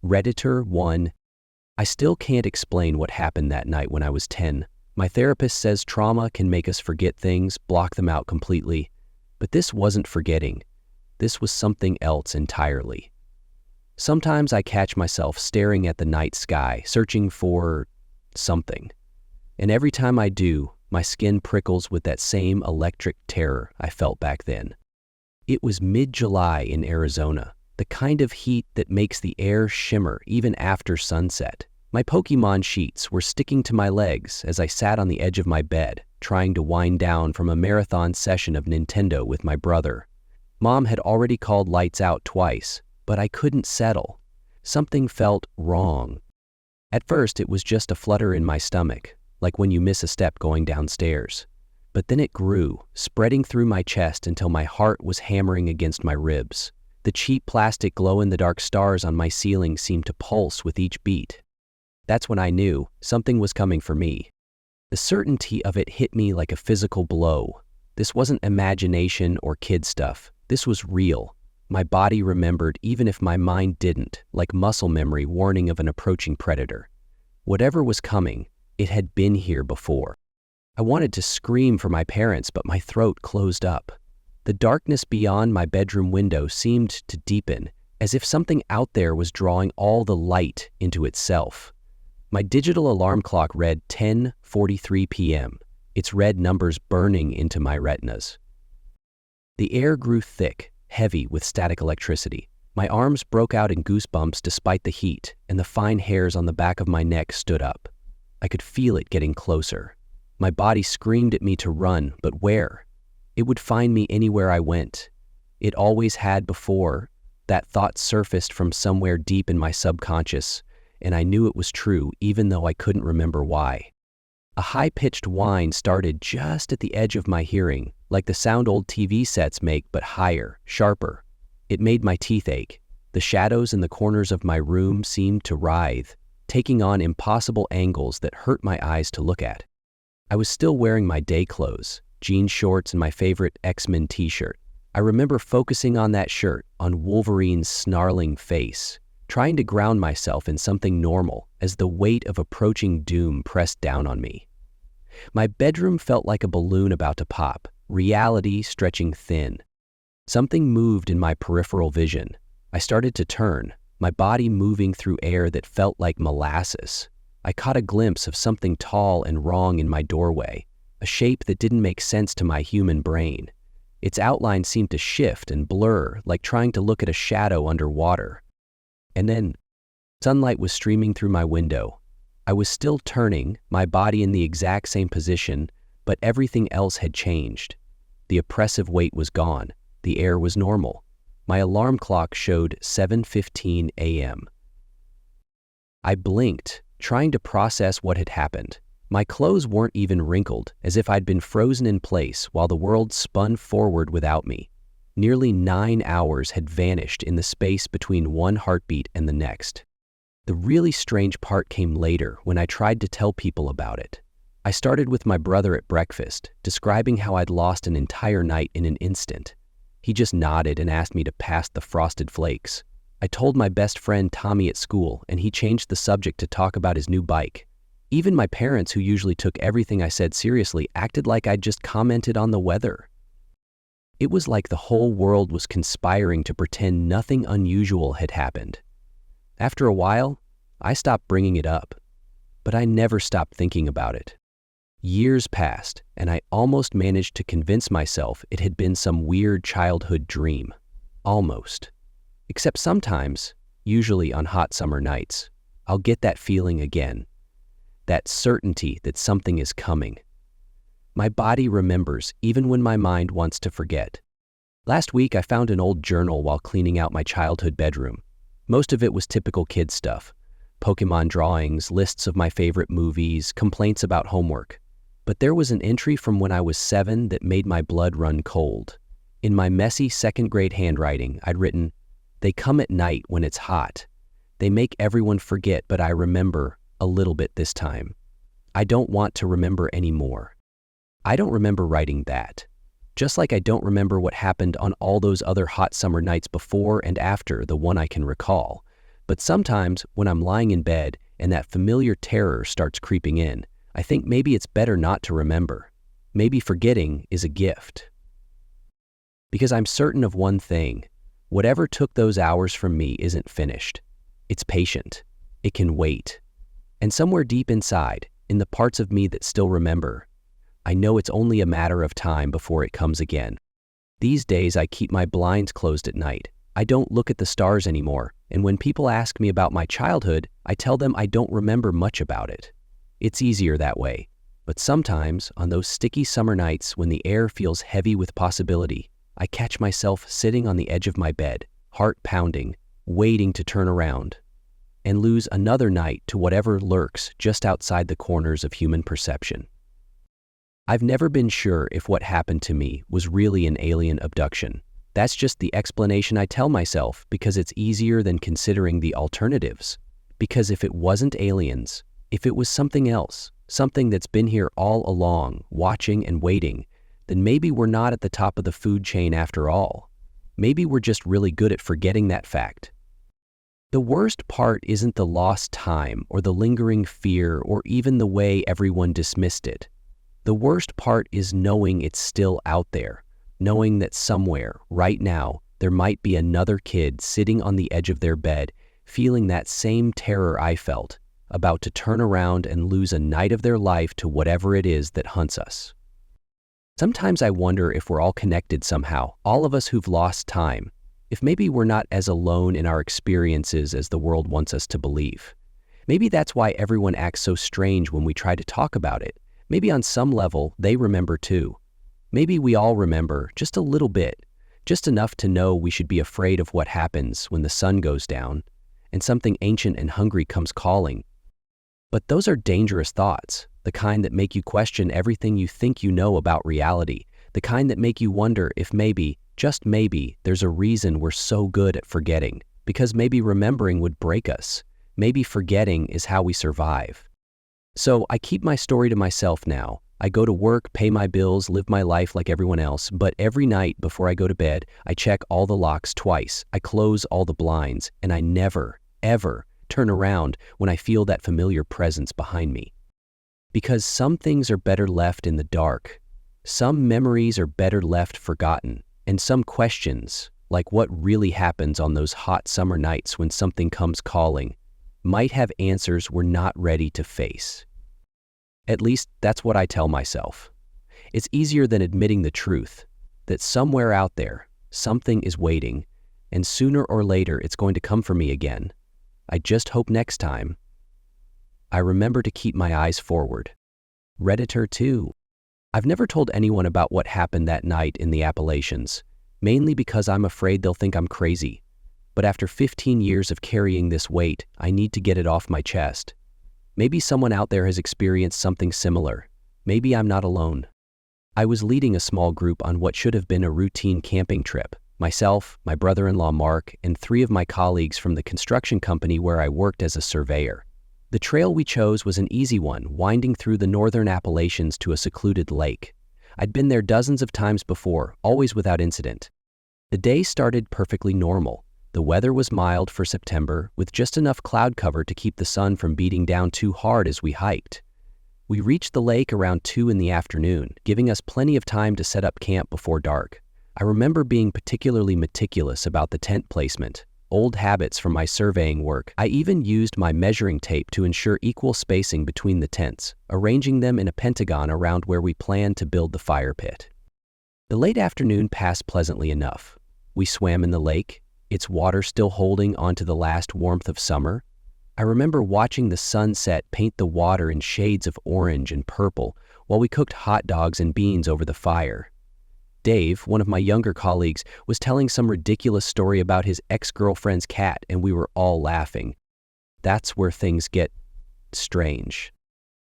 Redditor 1. I still can't explain what happened that night when I was 10. My therapist says trauma can make us forget things, block them out completely. But this wasn't forgetting. This was something else entirely. Sometimes I catch myself staring at the night sky, searching for something. And every time I do, my skin prickles with that same electric terror I felt back then. It was mid-July in Arizona, the kind of heat that makes the air shimmer even after sunset. My Pokemon sheets were sticking to my legs as I sat on the edge of my bed, trying to wind down from a marathon session of Nintendo with my brother. Mom had already called lights out twice, but I couldn't settle. Something felt wrong. At first, it was just a flutter in my stomach, like when you miss a step going downstairs. But then it grew, spreading through my chest until my heart was hammering against my ribs. The cheap plastic glow-in-the-dark stars on my ceiling seemed to pulse with each beat. That's when I knew something was coming for me. The certainty of it hit me like a physical blow. This wasn't imagination or kid stuff. This was real. My body remembered even if my mind didn't, like muscle memory warning of an approaching predator. Whatever was coming, it had been here before. I wanted to scream for my parents, but my throat closed up. The darkness beyond my bedroom window seemed to deepen, as if something out there was drawing all the light into itself. My digital alarm clock read 10:43 p.m., its red numbers burning into my retinas. The air grew thick, heavy with static electricity. My arms broke out in goosebumps despite the heat, and the fine hairs on the back of my neck stood up. I could feel it getting closer. My body screamed at me to run, but where? It would find me anywhere I went. It always had before. That thought surfaced from somewhere deep in my subconscious, and I knew it was true even though I couldn't remember why. A high-pitched whine started just at the edge of my hearing, like the sound old TV sets make, but higher, sharper. It made my teeth ache. The shadows in the corners of my room seemed to writhe, taking on impossible angles that hurt my eyes to look at. I was still wearing my day clothes, jean shorts and my favorite X-Men t-shirt. I remember focusing on that shirt, on Wolverine's snarling face, trying to ground myself in something normal as the weight of approaching doom pressed down on me. My bedroom felt like a balloon about to pop, reality stretching thin. Something moved in my peripheral vision. I started to turn, my body moving through air that felt like molasses. I caught a glimpse of something tall and wrong in my doorway, a shape that didn't make sense to my human brain. Its outline seemed to shift and blur, like trying to look at a shadow underwater. And then, sunlight was streaming through my window. I was still turning, my body in the exact same position, but everything else had changed. The oppressive weight was gone. The air was normal. My alarm clock showed 7:15 a.m. I blinked, trying to process what had happened. My clothes weren't even wrinkled, as if I'd been frozen in place while the world spun forward without me. Nearly 9 hours had vanished in the space between one heartbeat and the next. The really strange part came later when I tried to tell people about it. I started with my brother at breakfast, describing how I'd lost an entire night in an instant. He just nodded and asked me to pass the frosted flakes. I told my best friend Tommy at school, and he changed the subject to talk about his new bike. Even my parents, who usually took everything I said seriously, acted like I'd just commented on the weather. It was like the whole world was conspiring to pretend nothing unusual had happened. After a while, I stopped bringing it up, but I never stopped thinking about it. Years passed, and I almost managed to convince myself it had been some weird childhood dream. Almost. Except sometimes, usually on hot summer nights, I'll get that feeling again. That certainty that something is coming. My body remembers even when my mind wants to forget. Last week, I found an old journal while cleaning out my childhood bedroom. Most of it was typical kid stuff. Pokemon drawings, lists of my favorite movies, complaints about homework. But there was an entry from when I was 7 that made my blood run cold. In my messy second-grade handwriting, I'd written, "They come at night when it's hot. They make everyone forget, but I remember a little bit this time. I don't want to remember anymore." I don't remember writing that. Just like I don't remember what happened on all those other hot summer nights before and after the one I can recall. But sometimes when I'm lying in bed and that familiar terror starts creeping in, I think maybe it's better not to remember. Maybe forgetting is a gift. Because I'm certain of one thing: whatever took those hours from me isn't finished. It's patient. It can wait. And somewhere deep inside, in the parts of me that still remember, I know it's only a matter of time before it comes again. These days I keep my blinds closed at night. I don't look at the stars anymore, and when people ask me about my childhood, I tell them I don't remember much about it. It's easier that way. But sometimes, on those sticky summer nights when the air feels heavy with possibility, I catch myself sitting on the edge of my bed, heart pounding, waiting to turn around, and lose another night to whatever lurks just outside the corners of human perception. I've never been sure if what happened to me was really an alien abduction. That's just the explanation I tell myself because it's easier than considering the alternatives. Because if it wasn't aliens, if it was something else, something that's been here all along, watching and waiting, then maybe we're not at the top of the food chain after all. Maybe we're just really good at forgetting that fact. The worst part isn't the lost time or the lingering fear or even the way everyone dismissed it. The worst part is knowing it's still out there, knowing that somewhere, right now, there might be another kid sitting on the edge of their bed, feeling that same terror I felt, about to turn around and lose a night of their life to whatever it is that hunts us. Sometimes I wonder if we're all connected somehow, all of us who've lost time, if maybe we're not as alone in our experiences as the world wants us to believe. Maybe that's why everyone acts so strange when we try to talk about it. Maybe on some level, they remember too. Maybe we all remember, just a little bit, just enough to know we should be afraid of what happens when the sun goes down and something ancient and hungry comes calling. But those are dangerous thoughts, the kind that make you question everything you think you know about reality, the kind that make you wonder if maybe, just maybe, there's a reason we're so good at forgetting, because maybe remembering would break us. Maybe forgetting is how we survive. So I keep my story to myself now. I go to work, pay my bills, live my life like everyone else, but every night before I go to bed, I check all the locks twice, I close all the blinds, and I never, ever turn around when I feel that familiar presence behind me. Because some things are better left in the dark. Some memories are better left forgotten, and some questions, like what really happens on those hot summer nights when something comes calling, might have answers we're not ready to face. At least that's what I tell myself. It's easier than admitting the truth, that somewhere out there, something is waiting, and sooner or later it's going to come for me again. I just hope next time I remember to keep my eyes forward. Redditor 2. I've never told anyone about what happened that night in the Appalachians, mainly because I'm afraid they'll think I'm crazy. But after 15 years of carrying this weight, I need to get it off my chest. Maybe someone out there has experienced something similar. Maybe I'm not alone. I was leading a small group on what should have been a routine camping trip. Myself, my brother-in-law Mark, and 3 of my colleagues from the construction company where I worked as a surveyor. The trail we chose was an easy one, winding through the northern Appalachians to a secluded lake. I'd been there dozens of times before, always without incident. The day started perfectly normal. The weather was mild for September, with just enough cloud cover to keep the sun from beating down too hard as we hiked. We reached the lake around 2 in the afternoon, giving us plenty of time to set up camp before dark. I remember being particularly meticulous about the tent placement. Old habits from my surveying work. I even used my measuring tape to ensure equal spacing between the tents, arranging them in a pentagon around where we planned to build the fire pit. The late afternoon passed pleasantly enough. We swam in the lake, its water still holding onto the last warmth of summer. I remember watching the sunset paint the water in shades of orange and purple while we cooked hot dogs and beans over the fire. Dave, one of my younger colleagues, was telling some ridiculous story about his ex-girlfriend's cat, and we were all laughing. That's where things get strange.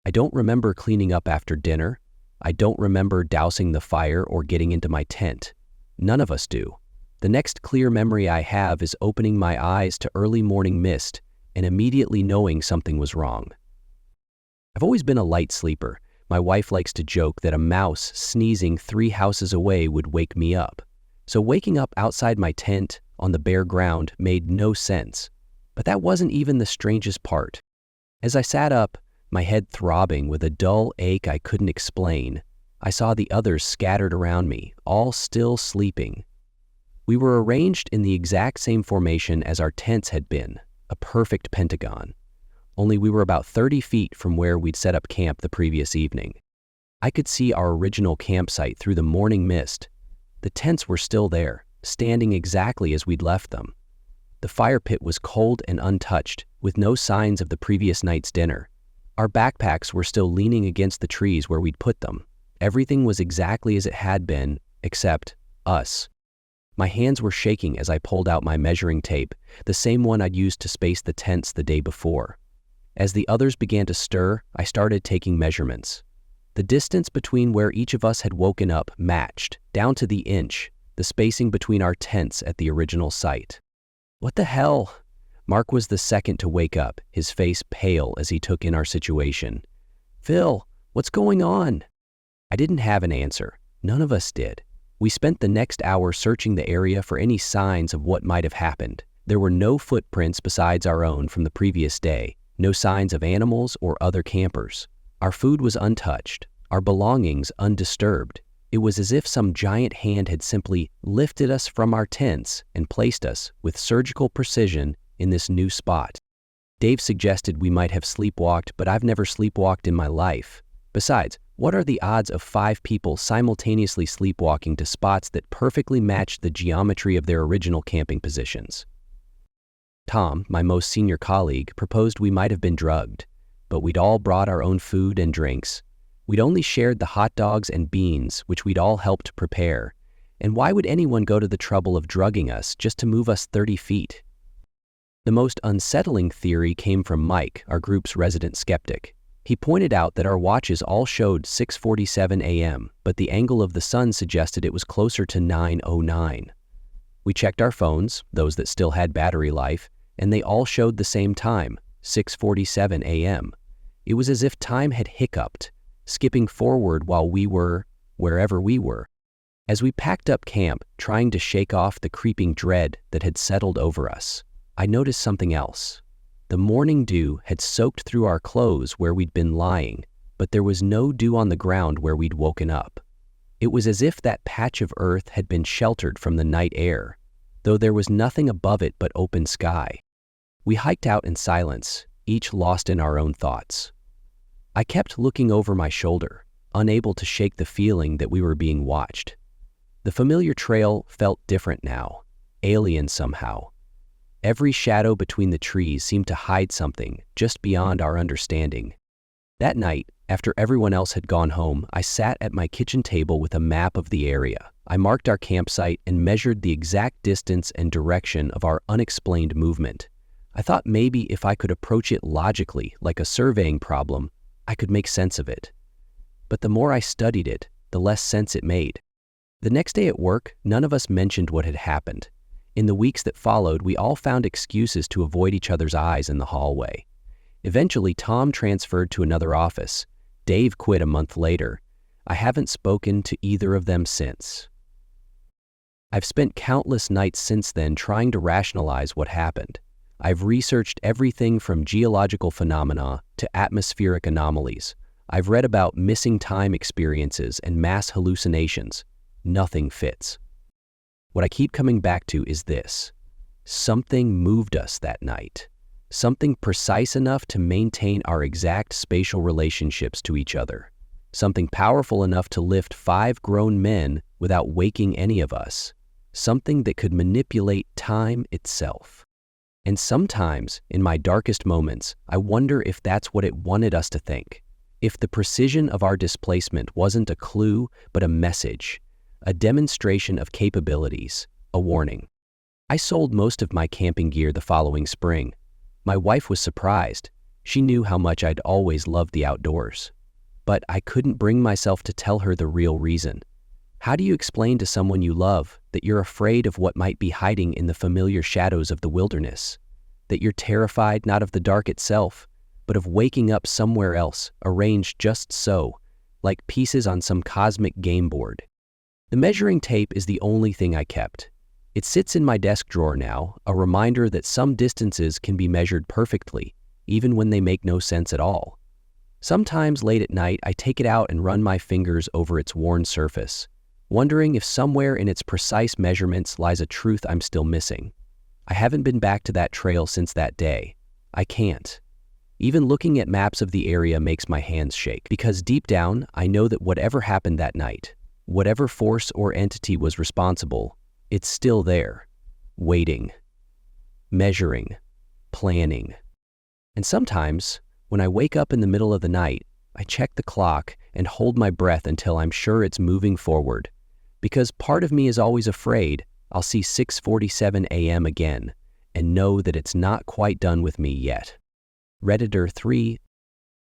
I don't remember cleaning up after dinner. I don't remember dousing the fire or getting into my tent. None of us do. The next clear memory I have is opening my eyes to early morning mist and immediately knowing something was wrong. I've always been a light sleeper. My wife likes to joke that a mouse sneezing 3 houses away would wake me up. So waking up outside my tent on the bare ground made no sense. But that wasn't even the strangest part. As I sat up, my head throbbing with a dull ache I couldn't explain, I saw the others scattered around me, all still sleeping. We were arranged in the exact same formation as our tents had been, a perfect pentagon. Only we were about 30 feet from where we'd set up camp the previous evening. I could see our original campsite through the morning mist. The tents were still there, standing exactly as we'd left them. The fire pit was cold and untouched, with no signs of the previous night's dinner. Our backpacks were still leaning against the trees where we'd put them. Everything was exactly as it had been, except us. My hands were shaking as I pulled out my measuring tape, the same one I'd used to space the tents the day before. As the others began to stir, I started taking measurements. The distance between where each of us had woken up matched, down to the inch, the spacing between our tents at the original site. What the hell? Mark was the second to wake up, his face pale as he took in our situation. Phil, what's going on? I didn't have an answer. None of us did. We spent the next hour searching the area for any signs of what might have happened. There were no footprints besides our own from the previous day, no signs of animals or other campers. Our food was untouched, our belongings undisturbed. It was as if some giant hand had simply lifted us from our tents and placed us, with surgical precision, in this new spot. Dave suggested we might have sleepwalked, but I've never sleepwalked in my life. Besides, what are the odds of 5 people simultaneously sleepwalking to spots that perfectly matched the geometry of their original camping positions? Tom, my most senior colleague, proposed we might have been drugged, but we'd all brought our own food and drinks. We'd only shared the hot dogs and beans, which we'd all helped prepare. And why would anyone go to the trouble of drugging us just to move us 30 feet? The most unsettling theory came from Mike, our group's resident skeptic. He pointed out that our watches all showed 6:47 a.m., but the angle of the sun suggested it was closer to 9:09. We checked our phones, those that still had battery life, and they all showed the same time, 6:47 a.m. It was as if time had hiccuped, skipping forward while we were wherever we were. As we packed up camp, trying to shake off the creeping dread that had settled over us, I noticed something else. The morning dew had soaked through our clothes where we'd been lying, but there was no dew on the ground where we'd woken up. It was as if that patch of earth had been sheltered from the night air, though there was nothing above it but open sky. We hiked out in silence, each lost in our own thoughts. I kept looking over my shoulder, unable to shake the feeling that we were being watched. The familiar trail felt different now, alien somehow. Every shadow between the trees seemed to hide something just beyond our understanding. That night, after everyone else had gone home, I sat at my kitchen table with a map of the area. I marked our campsite and measured the exact distance and direction of our unexplained movement. I thought maybe if I could approach it logically, like a surveying problem, I could make sense of it. But the more I studied it, the less sense it made. The next day at work, none of us mentioned what had happened. In the weeks that followed, we all found excuses to avoid each other's eyes in the hallway. Eventually, Tom transferred to another office. Dave quit a month later. I haven't spoken to either of them since. I've spent countless nights since then trying to rationalize what happened. I've researched everything from geological phenomena to atmospheric anomalies. I've read about missing time experiences and mass hallucinations. Nothing fits. What I keep coming back to is this. Something moved us that night. Something precise enough to maintain our exact spatial relationships to each other. Something powerful enough to lift 5 grown men without waking any of us. Something that could manipulate time itself. And sometimes, in my darkest moments, I wonder if that's what it wanted us to think. If the precision of our displacement wasn't a clue, but a message. A demonstration of capabilities, a warning. I sold most of my camping gear the following spring. My wife was surprised. She knew how much I'd always loved the outdoors. But I couldn't bring myself to tell her the real reason. How do you explain to someone you love that you're afraid of what might be hiding in the familiar shadows of the wilderness? That you're terrified not of the dark itself, but of waking up somewhere else, arranged just so, like pieces on some cosmic game board? The measuring tape is the only thing I kept. It sits in my desk drawer now, a reminder that some distances can be measured perfectly, even when they make no sense at all. Sometimes late at night, I take it out and run my fingers over its worn surface, wondering if somewhere in its precise measurements lies a truth I'm still missing. I haven't been back to that trail since that day. I can't. Even looking at maps of the area makes my hands shake, because deep down, I know that whatever happened that night, whatever force or entity was responsible, it's still there, waiting, measuring, planning. And sometimes, when I wake up in the middle of the night, I check the clock and hold my breath until I'm sure it's moving forward, because part of me is always afraid I'll see 6:47 a.m. again and know that it's not quite done with me yet. Redditor 3,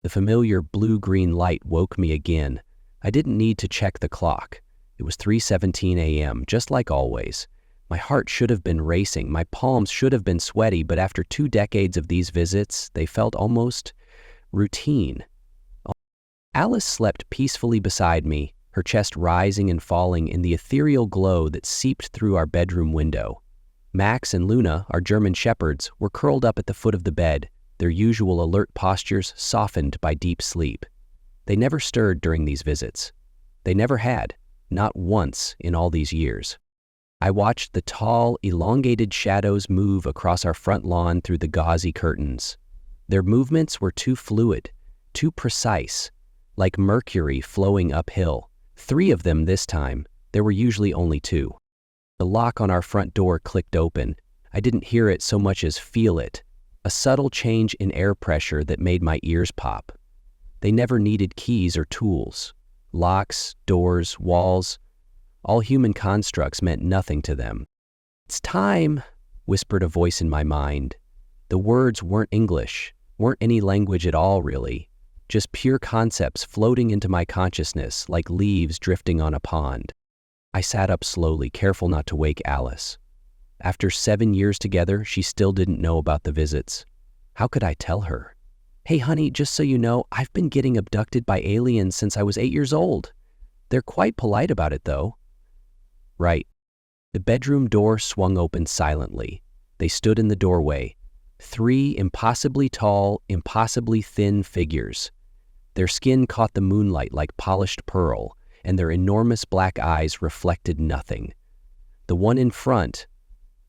the familiar blue-green light woke me again. I didn't need to check the clock. It was 3:17 a.m., just like always. My heart should have been racing, my palms should have been sweaty, but after 2 decades of these visits, they felt almost routine. Alice slept peacefully beside me, her chest rising and falling in the ethereal glow that seeped through our bedroom window. Max and Luna, our German shepherds, were curled up at the foot of the bed, their usual alert postures softened by deep sleep. They never stirred during these visits. They never had, not once in all these years. I watched the tall, elongated shadows move across our front lawn through the gauzy curtains. Their movements were too fluid, too precise, like mercury flowing uphill. 3 of them this time. There were usually only 2. The lock on our front door clicked open. I didn't hear it so much as feel it, a subtle change in air pressure that made my ears pop. They never needed keys or tools. Locks, doors, walls, all human constructs meant nothing to them. "It's time," whispered a voice in my mind. The words weren't English, weren't any language at all, really. Just pure concepts floating into my consciousness like leaves drifting on a pond. I sat up slowly, careful not to wake Alice. After 7 years together, she still didn't know about the visits. How could I tell her? "Hey honey, just so you know, I've been getting abducted by aliens since I was 8 years old. They're quite polite about it though." Right. The bedroom door swung open silently. They stood in the doorway. 3 impossibly tall, impossibly thin figures. Their skin caught the moonlight like polished pearl, and their enormous black eyes reflected nothing. The one in front,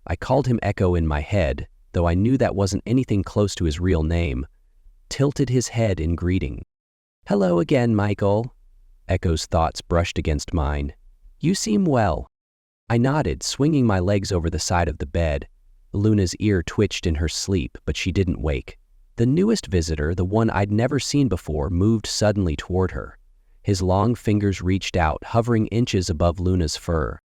I called him Echo in my head, though I knew that wasn't anything close to his real name, tilted his head in greeting. "Hello again, Michael." Echo's thoughts brushed against mine. "You seem well." I nodded, swinging my legs over the side of the bed. Luna's ear twitched in her sleep, but she didn't wake. The newest visitor, the one I'd never seen before, moved suddenly toward her. His long fingers reached out, hovering inches above Luna's fur.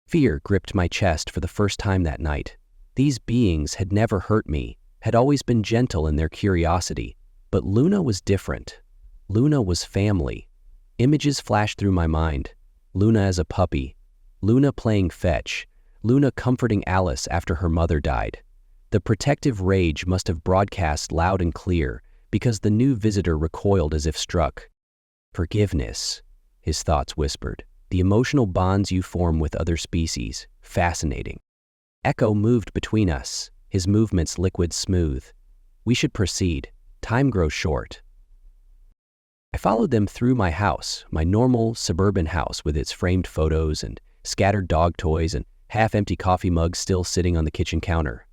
Fear gripped my chest for the first time that night. These beings had never hurt me, had always been gentle in their curiosity. But Luna was different. Luna was family. Images flashed through my mind. Luna as a puppy. Luna playing fetch. Luna comforting Alice after her mother died. The protective rage must have broadcast loud and clear, because the new visitor recoiled as if struck. "Forgiveness," his thoughts whispered. "The emotional bonds you form with other species. Fascinating." Echo moved between us, his movements liquid smooth. "We should proceed. Time grows short." I followed them through my house, my normal suburban house with its framed photos and scattered dog toys and half-empty coffee mugs still sitting on the kitchen counter.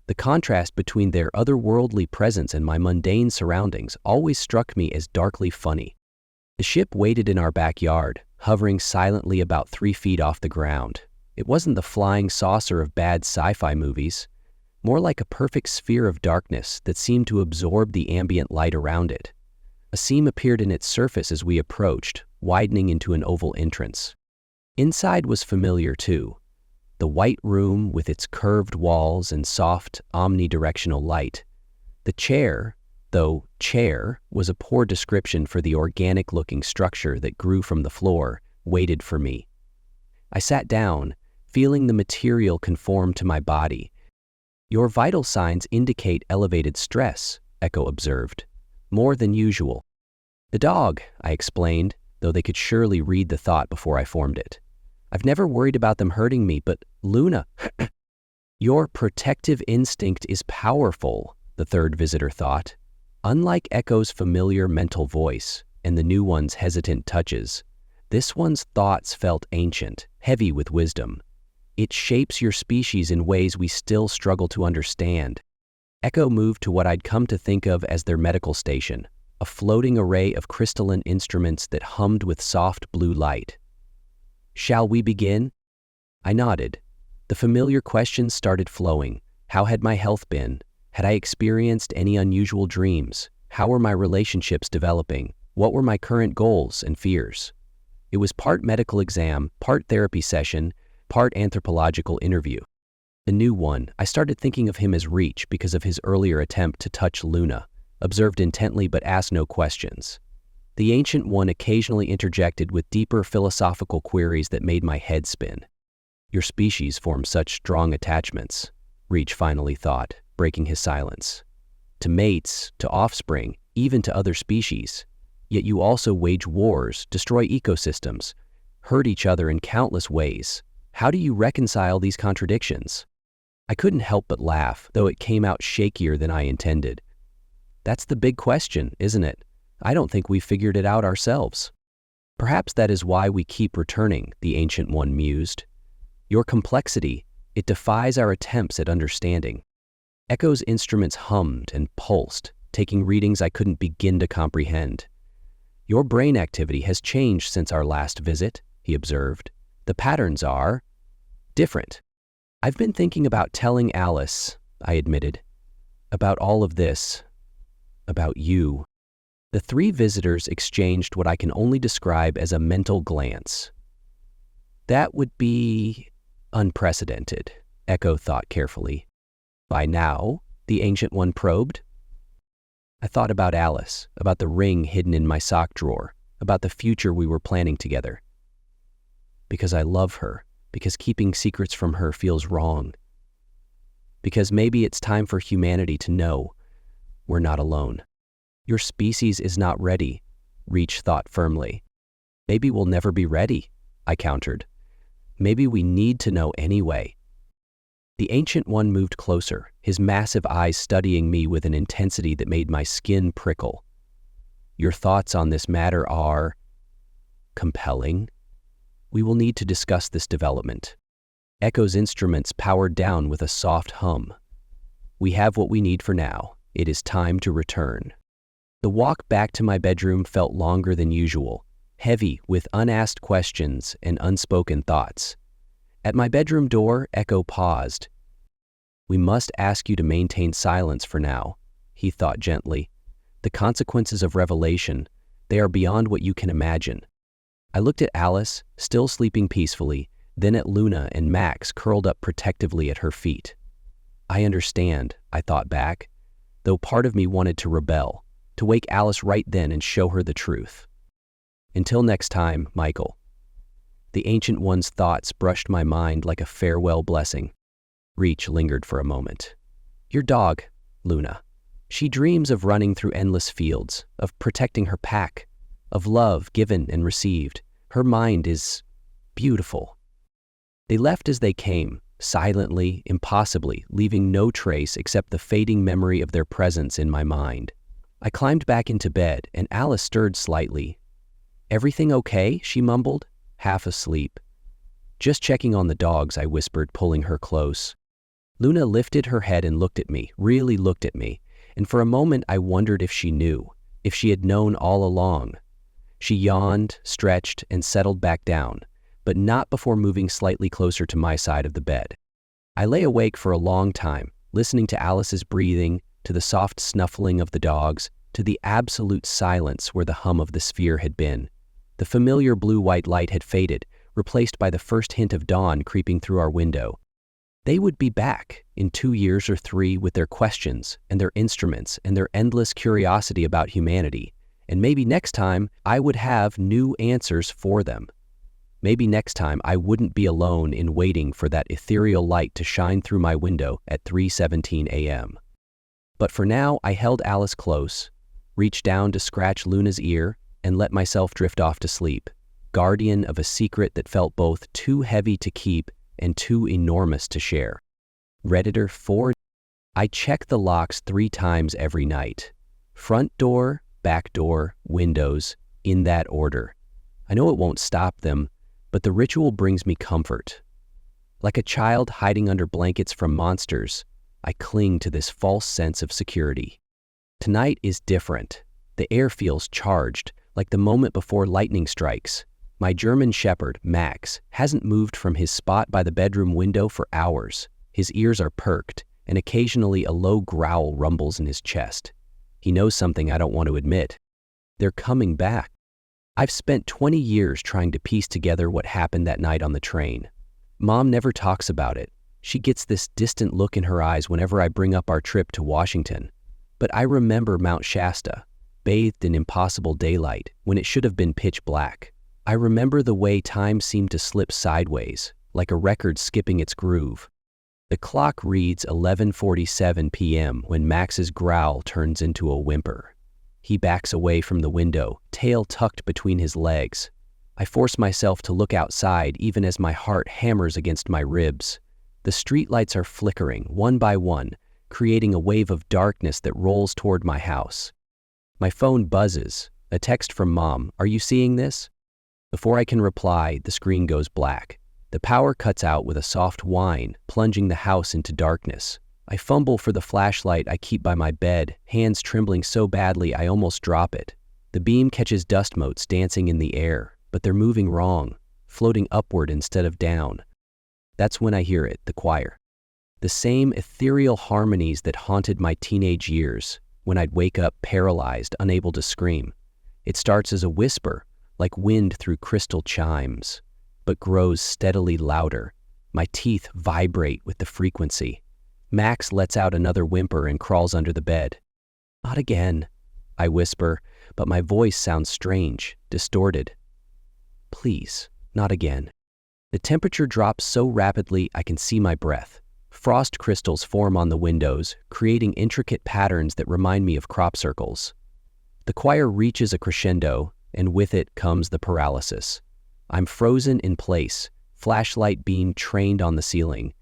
The contrast between their otherworldly presence and my mundane surroundings always struck me as darkly funny. The ship waited in our backyard, hovering silently about 3 feet off the ground. It wasn't the flying saucer of bad sci-fi movies, more like a perfect sphere of darkness that seemed to absorb the ambient light around it. A seam appeared in its surface as we approached, widening into an oval entrance. Inside was familiar too. The white room with its curved walls and soft, omnidirectional light. The chair, though chair was a poor description for the organic-looking structure that grew from the floor, waited for me. I sat down, feeling the material conform to my body. "Your vital signs indicate elevated stress," Echo observed. "More than usual." "The dog," I explained, though they could surely read the thought before I formed it. I've never worried about them hurting me, but Luna, your protective instinct is powerful, the third visitor thought. Unlike Echo's familiar mental voice and the new one's hesitant touches, this one's thoughts felt ancient, heavy with wisdom. It shapes your species in ways we still struggle to understand. Echo moved to what I'd come to think of as their medical station, a floating array of crystalline instruments that hummed with soft blue light. "Shall we begin?" I nodded. The familiar questions started flowing. How had my health been? Had I experienced any unusual dreams? How were my relationships developing? What were my current goals and fears? It was part medical exam, part therapy session, part anthropological interview. The new one, I started thinking of him as Reach because of his earlier attempt to touch Luna, observed intently but asked no questions. The ancient one occasionally interjected with deeper philosophical queries that made my head spin. Your species forms such strong attachments, Reach finally thought, breaking his silence. To mates, to offspring, even to other species. Yet you also wage wars, destroy ecosystems, hurt each other in countless ways. How do you reconcile these contradictions? I couldn't help but laugh, though it came out shakier than I intended. That's the big question, isn't it? I don't think we've figured it out ourselves. Perhaps that is why we keep returning, the Ancient One mused. Your complexity, it defies our attempts at understanding. Echo's instruments hummed and pulsed, taking readings I couldn't begin to comprehend. Your brain activity has changed since our last visit, he observed. The patterns are different. I've been thinking about telling Alice, I admitted, about all of this, about you. The three visitors exchanged what I can only describe as a mental glance. That would be unprecedented, Echo thought carefully. By now, the Ancient One probed. I thought about Alice, about the ring hidden in my sock drawer, about the future we were planning together. Because I love her, because keeping secrets from her feels wrong. Because maybe it's time for humanity to know we're not alone. Your species is not ready, Reach thought firmly. Maybe we'll never be ready, I countered. Maybe we need to know anyway. The Ancient One moved closer, his massive eyes studying me with an intensity that made my skin prickle. Your thoughts on this matter are compelling. We will need to discuss this development. Echo's instruments powered down with a soft hum. We have what we need for now. It is time to return. The walk back to my bedroom felt longer than usual, heavy with unasked questions and unspoken thoughts. At my bedroom door, Echo paused. We must ask you to maintain silence for now, he thought gently. The consequences of revelation, they are beyond what you can imagine. I looked at Alice, still sleeping peacefully, then at Luna and Max curled up protectively at her feet. I understand, I thought back, though part of me wanted to rebel, to wake Alice right then and show her the truth. Until next time, Michael. The Ancient One's thoughts brushed my mind like a farewell blessing. Reach lingered for a moment. Your dog, Luna. She dreams of running through endless fields, of protecting her pack, of love given and received. Her mind is beautiful. They left as they came, silently, impossibly, leaving no trace except the fading memory of their presence in my mind. I climbed back into bed, and Alice stirred slightly. Everything okay? She mumbled, half asleep. Just checking on the dogs, I whispered, pulling her close. Luna lifted her head and looked at me, really looked at me, and for a moment I wondered if she knew, if she had known all along. She yawned, stretched, and settled back down, but not before moving slightly closer to my side of the bed. I lay awake for a long time, listening to Alice's breathing, to the soft snuffling of the dogs, to the absolute silence where the hum of the sphere had been. The familiar blue-white light had faded, replaced by the first hint of dawn creeping through our window. They would be back in 2 years or 3 with their questions and their instruments and their endless curiosity about humanity, and maybe next time I would have new answers for them. Maybe next time I wouldn't be alone in waiting for that ethereal light to shine through my window at 3:17 a.m. But for now, I held Alice close, reached down to scratch Luna's ear, and let myself drift off to sleep. guardian of a secret that felt both too heavy to keep and too enormous to share. Redditor 4. I check the locks 3 times every night. Front door, back door, windows, in that order. I know it won't stop them, but the ritual brings me comfort. Like a child hiding under blankets from monsters, I cling to this false sense of security. Tonight is different. The air feels charged, like the moment before lightning strikes. My German shepherd, Max, hasn't moved from his spot by the bedroom window for hours. His ears are perked, and occasionally a low growl rumbles in his chest. He knows something I don't want to admit. They're coming back. I've spent 20 years trying to piece together what happened that night on the train. Mom never talks about it. She gets this distant look in her eyes whenever I bring up our trip to Washington. But I remember Mount Shasta, bathed in impossible daylight when it should have been pitch black. I remember the way time seemed to slip sideways, like a record skipping its groove. The clock reads 11:47 p.m. when Max's growl turns into a whimper. He backs away from the window, tail tucked between his legs. I force myself to look outside even as my heart hammers against my ribs. The streetlights are flickering, one by one, creating a wave of darkness that rolls toward my house. My phone buzzes. A text from Mom. Are you seeing this? Before I can reply, the screen goes black. The power cuts out with a soft whine, plunging the house into darkness. I fumble for the flashlight I keep by my bed, hands trembling so badly I almost drop it. The beam catches dust motes dancing in the air, but they're moving wrong, floating upward instead of down. That's when I hear it, the choir. The same ethereal harmonies that haunted my teenage years, when I'd wake up paralyzed, unable to scream. It starts as a whisper, like wind through crystal chimes, but grows steadily louder. My teeth vibrate with the frequency. Max lets out another whimper and crawls under the bed. Not again, I whisper, but my voice sounds strange, distorted. Please, not again. The temperature drops so rapidly I can see my breath. Frost crystals form on the windows, creating intricate patterns that remind me of crop circles. The choir reaches a crescendo, and with it comes the paralysis. I'm frozen in place, flashlight beam trained on the ceiling,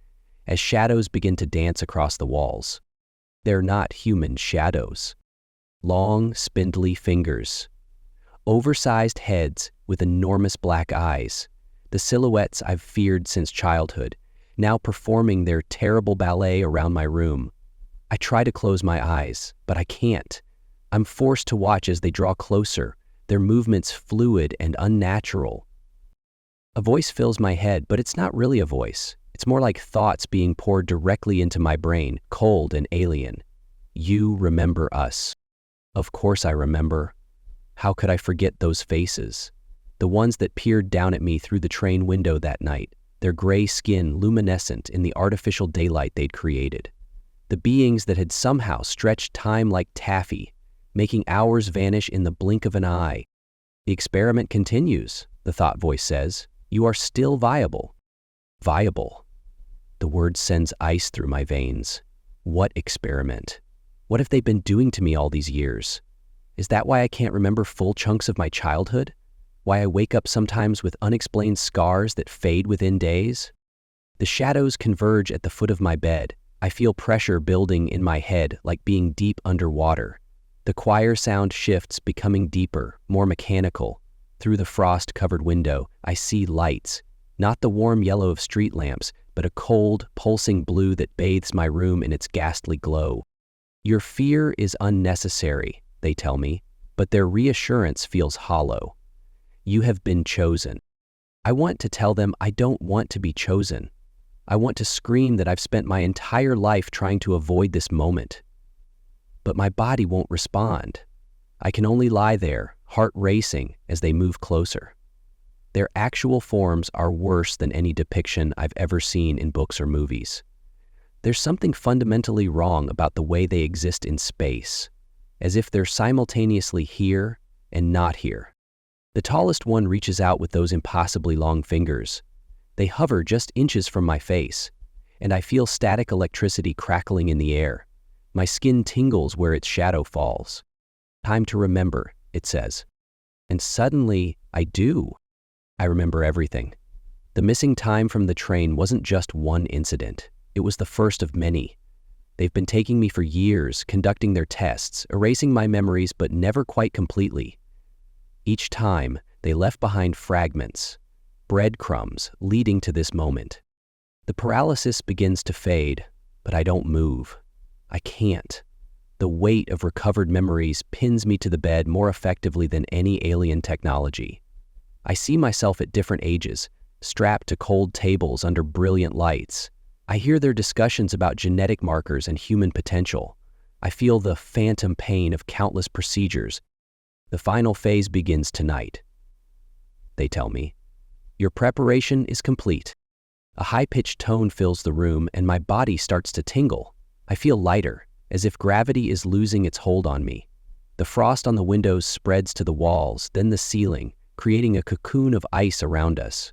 as shadows begin to dance across the walls. They're not human shadows. Long, spindly fingers. Oversized heads with enormous black eyes. The silhouettes I've feared since childhood, now performing their terrible ballet around my room. I try to close my eyes, but I can't. I'm forced to watch as they draw closer, their movements fluid and unnatural. A voice fills my head, but it's not really a voice. It's more like thoughts being poured directly into my brain, cold and alien. You remember us. Of course I remember. How could I forget those faces? The ones that peered down at me through the train window that night, their gray skin luminescent in the artificial daylight they'd created. The beings that had somehow stretched time like taffy, making hours vanish in the blink of an eye. The experiment continues, the thought voice says. You are still viable. Viable. The word sends ice through my veins. What experiment? What have they been doing to me all these years? Is that why I can't remember full chunks of my childhood? Why I wake up sometimes with unexplained scars that fade within days? The shadows converge at the foot of my bed. I feel pressure building in my head like being deep underwater. The choir sound shifts, becoming deeper, more mechanical. Through the frost-covered window, I see lights, not the warm yellow of street lamps, but a cold, pulsing blue that bathes my room in its ghastly glow. Your fear is unnecessary, they tell me, but their reassurance feels hollow. You have been chosen. I want to tell them I don't want to be chosen. I want to scream that I've spent my entire life trying to avoid this moment. But my body won't respond. I can only lie there, heart racing, as they move closer. Their actual forms are worse than any depiction I've ever seen in books or movies. There's something fundamentally wrong about the way they exist in space, as if they're simultaneously here and not here. The tallest one reaches out with those impossibly long fingers. They hover just inches from my face, and I feel static electricity crackling in the air. My skin tingles where its shadow falls. Time to remember, it says. And suddenly, I do. I remember everything. The missing time from the train wasn't just one incident. It was the first of many. They've been taking me for years, conducting their tests, erasing my memories, but never quite completely. Each time, they left behind fragments, breadcrumbs leading to this moment. The paralysis begins to fade, but I don't move. I can't. The weight of recovered memories pins me to the bed more effectively than any alien technology. I see myself at different ages, strapped to cold tables under brilliant lights. I hear their discussions about genetic markers and human potential. I feel the phantom pain of countless procedures. The final phase begins tonight. They tell me, "Your preparation is complete." A high-pitched tone fills the room and my body starts to tingle. I feel lighter, as if gravity is losing its hold on me. The frost on the windows spreads to the walls, then the ceiling, creating a cocoon of ice around us.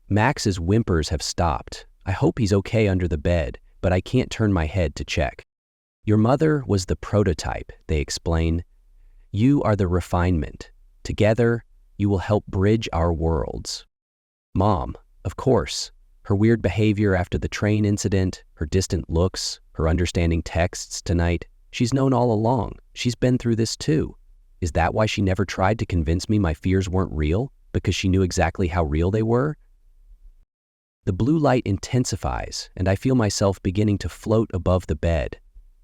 Max's whimpers have stopped. I hope he's okay under the bed, but I can't turn my head to check. "Your mother was the prototype," they explain. "You are the refinement. Together, you will help bridge our worlds." Mom, of course. Her weird behavior after the train incident, her distant looks, her understanding texts tonight. She's known all along. She's been through this too. Is that why she never tried to convince me my fears weren't real? Because she knew exactly how real they were? The blue light intensifies, and I feel myself beginning to float above the bed.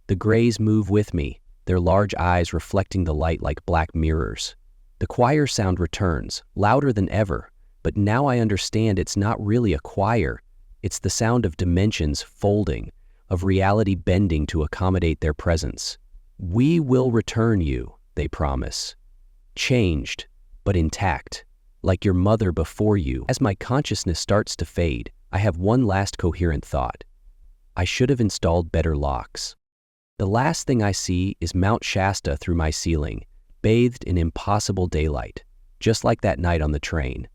The grays move with me, their large eyes reflecting the light like black mirrors. The choir sound returns, louder than ever, but now I understand it's not really a choir. It's the sound of dimensions folding, of reality bending to accommodate their presence. "We will return you," they promise. Changed, but intact, like your mother before you. As my consciousness starts to fade, I have one last coherent thought. I should have installed better locks. The last thing I see is Mount Shasta through my ceiling, bathed in impossible daylight, just like that night on the train.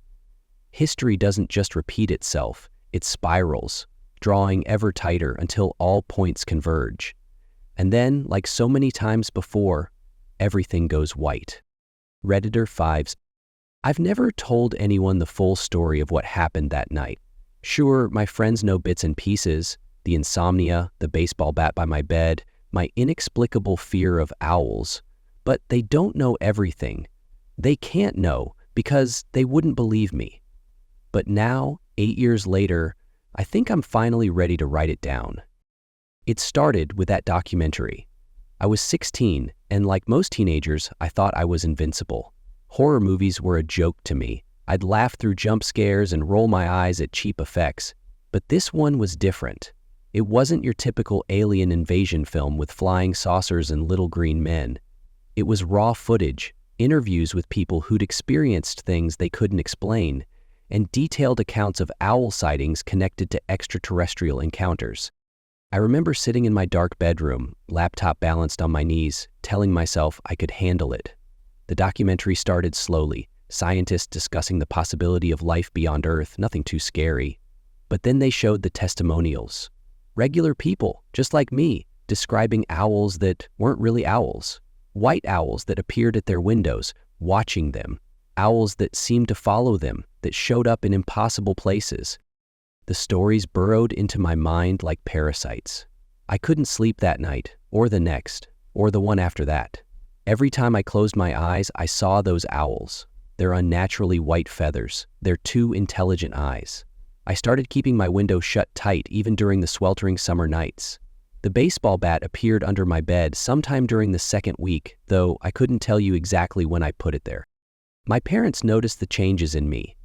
History doesn't just repeat itself, it spirals, drawing ever tighter until all points converge. And then, like so many times before, everything goes white. Redditor 5. I've never told anyone the full story of what happened that night. Sure, my friends know bits and pieces, the insomnia, the baseball bat by my bed, my inexplicable fear of owls, but they don't know everything. They can't know because they wouldn't believe me. But now, 8 years later, I think I'm finally ready to write it down. It started with that documentary. I was 16, and like most teenagers, I thought I was invincible. Horror movies were a joke to me. I'd laugh through jump scares and roll my eyes at cheap effects. But this one was different. It wasn't your typical alien invasion film with flying saucers and little green men. It was raw footage, interviews with people who'd experienced things they couldn't explain, and detailed accounts of owl sightings connected to extraterrestrial encounters. I remember sitting in my dark bedroom, laptop balanced on my knees, telling myself I could handle it. The documentary started slowly, scientists discussing the possibility of life beyond Earth, nothing too scary. But then they showed the testimonials. Regular people, just like me, describing owls that weren't really owls. White owls that appeared at their windows, watching them. Owls that seemed to follow them, that showed up in impossible places. The stories burrowed into my mind like parasites. I couldn't sleep that night, or the next, or the one after that. Every time I closed my eyes, I saw those owls, their unnaturally white feathers, their two intelligent eyes. I started keeping my window shut tight even during the sweltering summer nights. The baseball bat appeared under my bed sometime during the second week, though I couldn't tell you exactly when I put it there. My parents noticed the changes in me.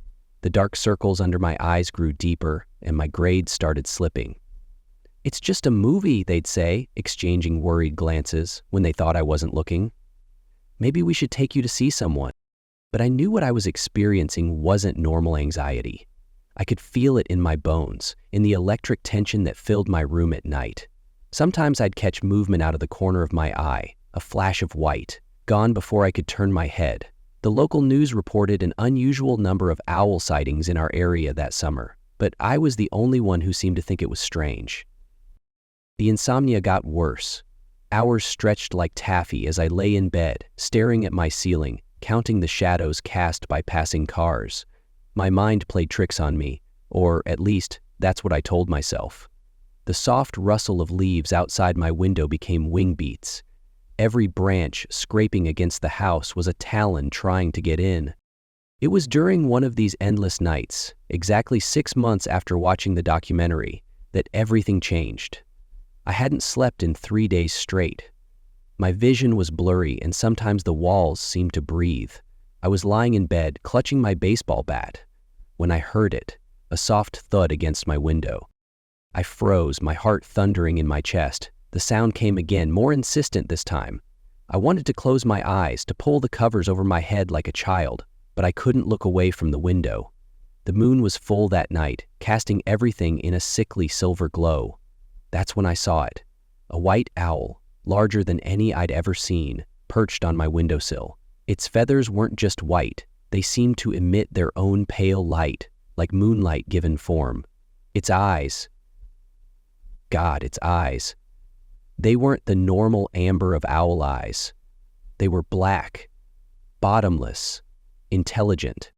The dark circles under my eyes grew deeper, and my grades started slipping. "It's just a movie," they'd say, exchanging worried glances when they thought I wasn't looking. "Maybe we should take you to see someone." But I knew what I was experiencing wasn't normal anxiety. I could feel it in my bones, in the electric tension that filled my room at night. Sometimes I'd catch movement out of the corner of my eye, a flash of white, gone before I could turn my head. The local news reported an unusual number of owl sightings in our area that summer, but I was the only one who seemed to think it was strange. The insomnia got worse. Hours stretched like taffy as I lay in bed, staring at my ceiling, counting the shadows cast by passing cars. My mind played tricks on me, or at least that's what I told myself. The soft rustle of leaves outside my window became wing beats. Every branch scraping against the house was a talon trying to get in. It was during one of these endless nights, exactly 6 months after watching the documentary, that everything changed. I hadn't slept in 3 days straight. My vision was blurry and sometimes the walls seemed to breathe. I was lying in bed, clutching my baseball bat, when I heard it, a soft thud against my window. I froze, my heart thundering in my chest. The sound came again, more insistent this time. I wanted to close my eyes, to pull the covers over my head like a child, but I couldn't look away from the window. The moon was full that night, casting everything in a sickly silver glow. That's when I saw it. A white owl, larger than any I'd ever seen, perched on my windowsill. Its feathers weren't just white, they seemed to emit their own pale light, like moonlight given form. Its eyes, its eyes. They weren't the normal amber of owl eyes. They were black, bottomless, intelligent.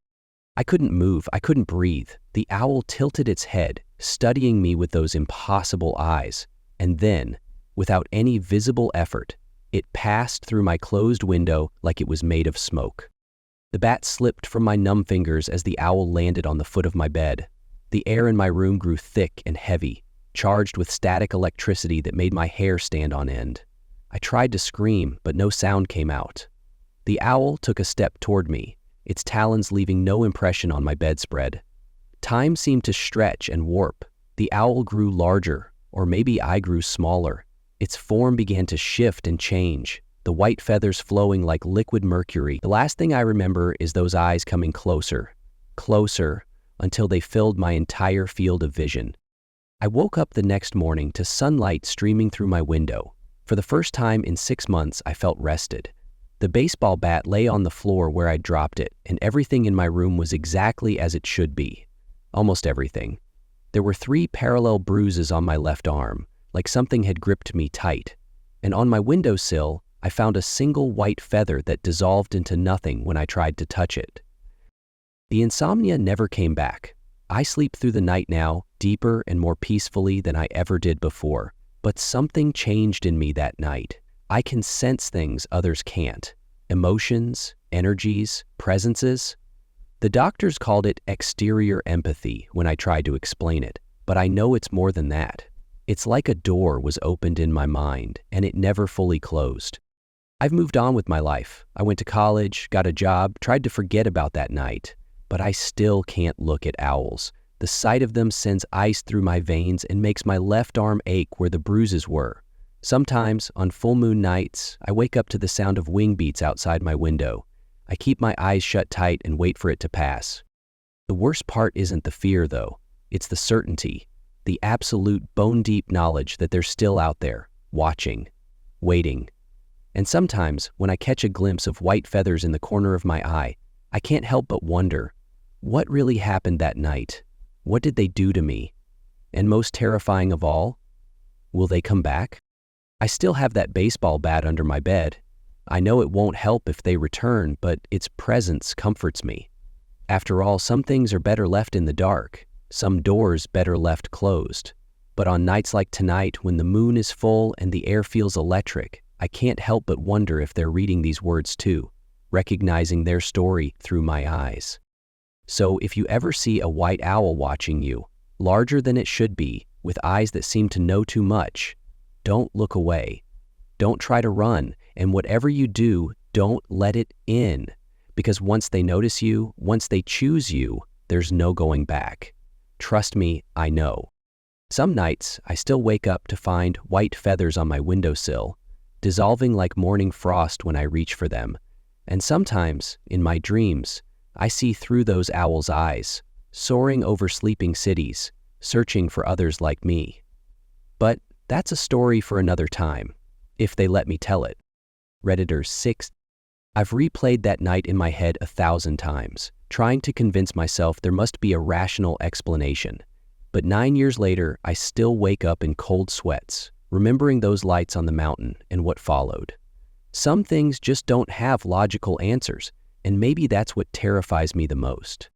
I couldn't move, I couldn't breathe. The owl tilted its head, studying me with those impossible eyes, and then, without any visible effort, it passed through my closed window like it was made of smoke. The bat slipped from my numb fingers as the owl landed on the foot of my bed. The air in my room grew thick and heavy, charged with static electricity that made my hair stand on end. I tried to scream, but no sound came out. The owl took a step toward me, its talons leaving no impression on my bedspread. Time seemed to stretch and warp. The owl grew larger, or maybe I grew smaller. Its form began to shift and change, the white feathers flowing like liquid mercury. The last thing I remember is those eyes coming closer, closer, until they filled my entire field of vision. I woke up the next morning to sunlight streaming through my window. For the first time in 6 months, I felt rested. The baseball bat lay on the floor where I'd dropped it, and everything in my room was exactly as it should be. Almost everything. There were 3 parallel bruises on my left arm, like something had gripped me tight. And on my windowsill, I found a single white feather that dissolved into nothing when I tried to touch it. The insomnia never came back. I sleep through the night now, deeper and more peacefully than I ever did before. But something changed in me that night. I can sense things others can't. Emotions, energies, presences. The doctors called it exterior empathy when I tried to explain it, but I know it's more than that. It's like a door was opened in my mind, and it never fully closed. I've moved on with my life. I went to college, got a job, tried to forget about that night, but I still can't look at owls. The sight of them sends ice through my veins and makes my left arm ache where the bruises were. Sometimes, on full moon nights, I wake up to the sound of wing beats outside my window. I keep my eyes shut tight and wait for it to pass. The worst part isn't the fear, though. It's the certainty. The absolute bone-deep knowledge that they're still out there, watching, waiting. And sometimes, when I catch a glimpse of white feathers in the corner of my eye, I can't help but wonder, what really happened that night? What did they do to me? And most terrifying of all, will they come back? I still have that baseball bat under my bed. I know it won't help if they return, but its presence comforts me. After all, some things are better left in the dark. Some doors better left closed. But on nights like tonight, when the moon is full and the air feels electric, I can't help but wonder if they're reading these words too, recognizing their story through my eyes. So if you ever see a white owl watching you, larger than it should be, with eyes that seem to know too much, don't look away. Don't try to run, and whatever you do, don't let it in. Because once they notice you, once they choose you, there's no going back. Trust me, I know. Some nights, I still wake up to find white feathers on my windowsill, dissolving like morning frost when I reach for them. And sometimes, in my dreams, I see through those owls' eyes, soaring over sleeping cities, searching for others like me. But that's a story for another time, if they let me tell it. Redditor 6. I've replayed that night in my head 1,000 times, trying to convince myself there must be a rational explanation. But 9 years later, I still wake up in cold sweats, remembering those lights on the mountain and what followed. Some things just don't have logical answers, and maybe that's what terrifies me the most.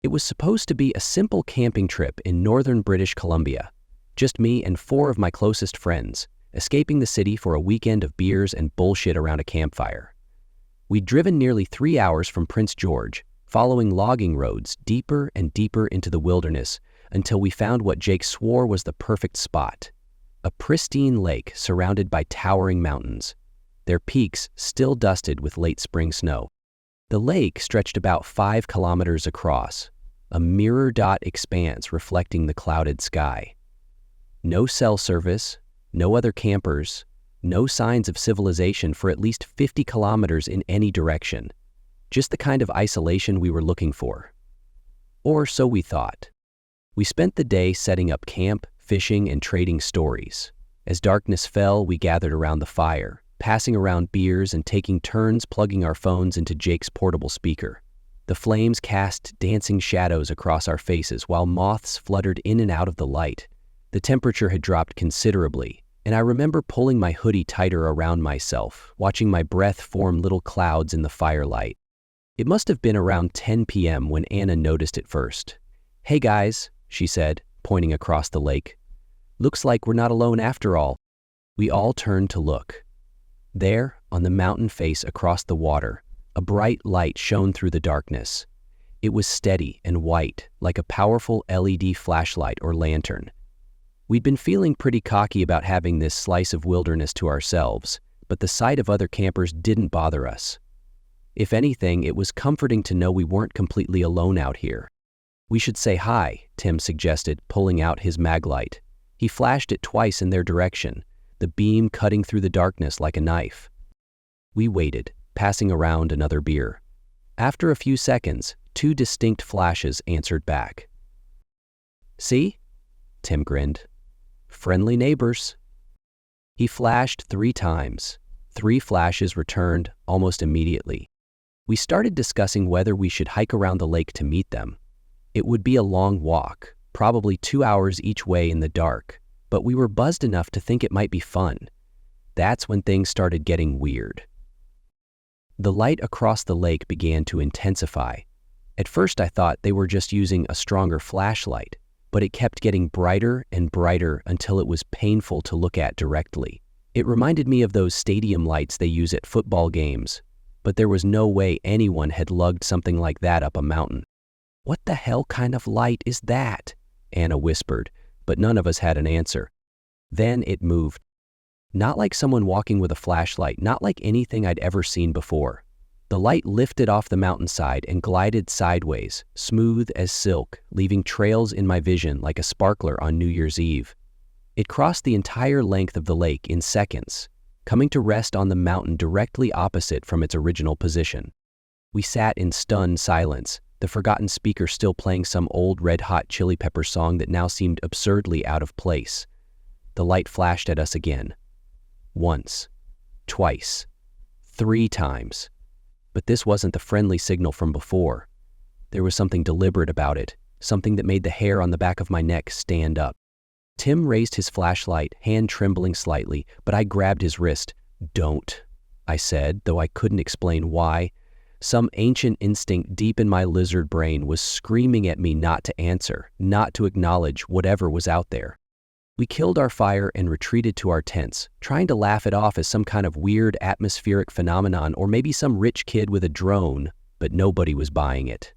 It was supposed to be a simple camping trip in northern British Columbia. Just me and 4 of my closest friends, escaping the city for a weekend of beers and bullshit around a campfire. We'd driven nearly 3 hours from Prince George, following logging roads deeper and deeper into the wilderness until we found what Jake swore was the perfect spot. A pristine lake surrounded by towering mountains, their peaks still dusted with late spring snow. The lake stretched about 5 kilometers across, a mirror dot expanse reflecting the clouded sky. No cell service, no other campers, no signs of civilization for at least 50 kilometers in any direction. Just the kind of isolation we were looking for. Or so we thought. We spent the day setting up camp, fishing, and trading stories. As darkness fell, we gathered around the fire, passing around beers and taking turns plugging our phones into Jake's portable speaker. The flames cast dancing shadows across our faces while moths fluttered in and out of the light. The temperature had dropped considerably, and I remember pulling my hoodie tighter around myself, watching my breath form little clouds in the firelight. It must have been around 10 p.m. when Anna noticed it first. "Hey guys," she said, pointing across the lake. "Looks like we're not alone after all." We all turned to look. There, on the mountain face across the water, a bright light shone through the darkness. It was steady and white, like a powerful LED flashlight or lantern. We'd been feeling pretty cocky about having this slice of wilderness to ourselves, but the sight of other campers didn't bother us. If anything, it was comforting to know we weren't completely alone out here. "We should say hi," Tim suggested, pulling out his mag light. He flashed it twice in their direction, the beam cutting through the darkness like a knife. We waited, passing around another beer. After a few seconds, 2 distinct flashes answered back. "See?" Tim grinned. "Friendly neighbors." He flashed 3 times. 3 flashes returned almost immediately. We started discussing whether we should hike around the lake to meet them. It would be a long walk, probably 2 hours each way in the dark, but we were buzzed enough to think it might be fun. That's when things started getting weird. The light across the lake began to intensify. At first I thought they were just using a stronger flashlight, but it kept getting brighter and brighter until it was painful to look at directly. It reminded me of those stadium lights they use at football games, but there was no way anyone had lugged something like that up a mountain. "What the hell kind of light is that?" Anna whispered, but none of us had an answer. Then it moved. Not like someone walking with a flashlight, not like anything I'd ever seen before. The light lifted off the mountainside and glided sideways, smooth as silk, leaving trails in my vision like a sparkler on New Year's Eve. It crossed the entire length of the lake in seconds, coming to rest on the mountain directly opposite from its original position. We sat in stunned silence, the forgotten speaker still playing some old Red Hot Chili Pepper song that now seemed absurdly out of place. The light flashed at us again. Once, twice, 3 times. But this wasn't the friendly signal from before. There was something deliberate about it, something that made the hair on the back of my neck stand up. Tim raised his flashlight, hand trembling slightly, but I grabbed his wrist. "Don't," I said, though I couldn't explain why. Some ancient instinct deep in my lizard brain was screaming at me not to answer, not to acknowledge whatever was out there. We killed our fire and retreated to our tents, trying to laugh it off as some kind of weird atmospheric phenomenon or maybe some rich kid with a drone, but nobody was buying it.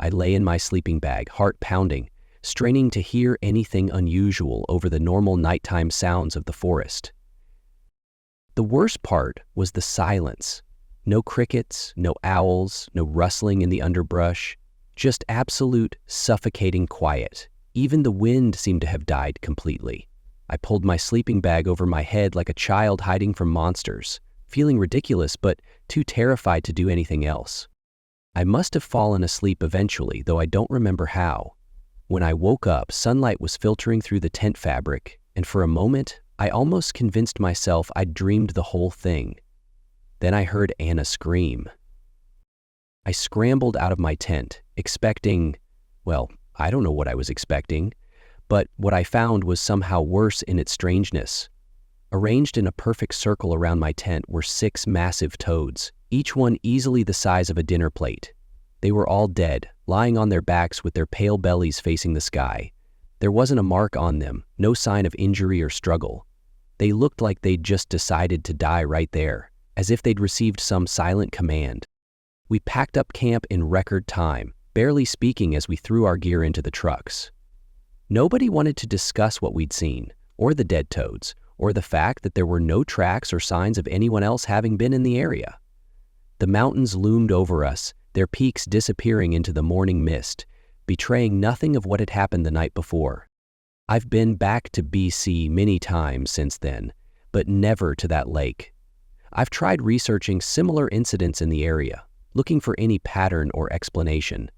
I lay in my sleeping bag, heart pounding, straining to hear anything unusual over the normal nighttime sounds of the forest. The worst part was the silence. No crickets, no owls, no rustling in the underbrush, just absolute, suffocating quiet. Even the wind seemed to have died completely. I pulled my sleeping bag over my head like a child hiding from monsters, feeling ridiculous but too terrified to do anything else. I must have fallen asleep eventually, though I don't remember how. When I woke up, sunlight was filtering through the tent fabric, and for a moment, I almost convinced myself I'd dreamed the whole thing. Then I heard Anna scream. I scrambled out of my tent, expecting, well, I don't know what I was expecting, but what I found was somehow worse in its strangeness. Arranged in a perfect circle around my tent were 6 massive toads, each one easily the size of a dinner plate. They were all dead, lying on their backs with their pale bellies facing the sky. There wasn't a mark on them, no sign of injury or struggle. They looked like they'd just decided to die right there, as if they'd received some silent command. We packed up camp in record time, barely speaking as we threw our gear into the trucks. Nobody wanted to discuss what we'd seen, or the dead toads, or the fact that there were no tracks or signs of anyone else having been in the area. The mountains loomed over us, their peaks disappearing into the morning mist, betraying nothing of what had happened the night before. I've been back to BC many times since then, but never to that lake. I've tried researching similar incidents in the area, looking for any pattern or explanation.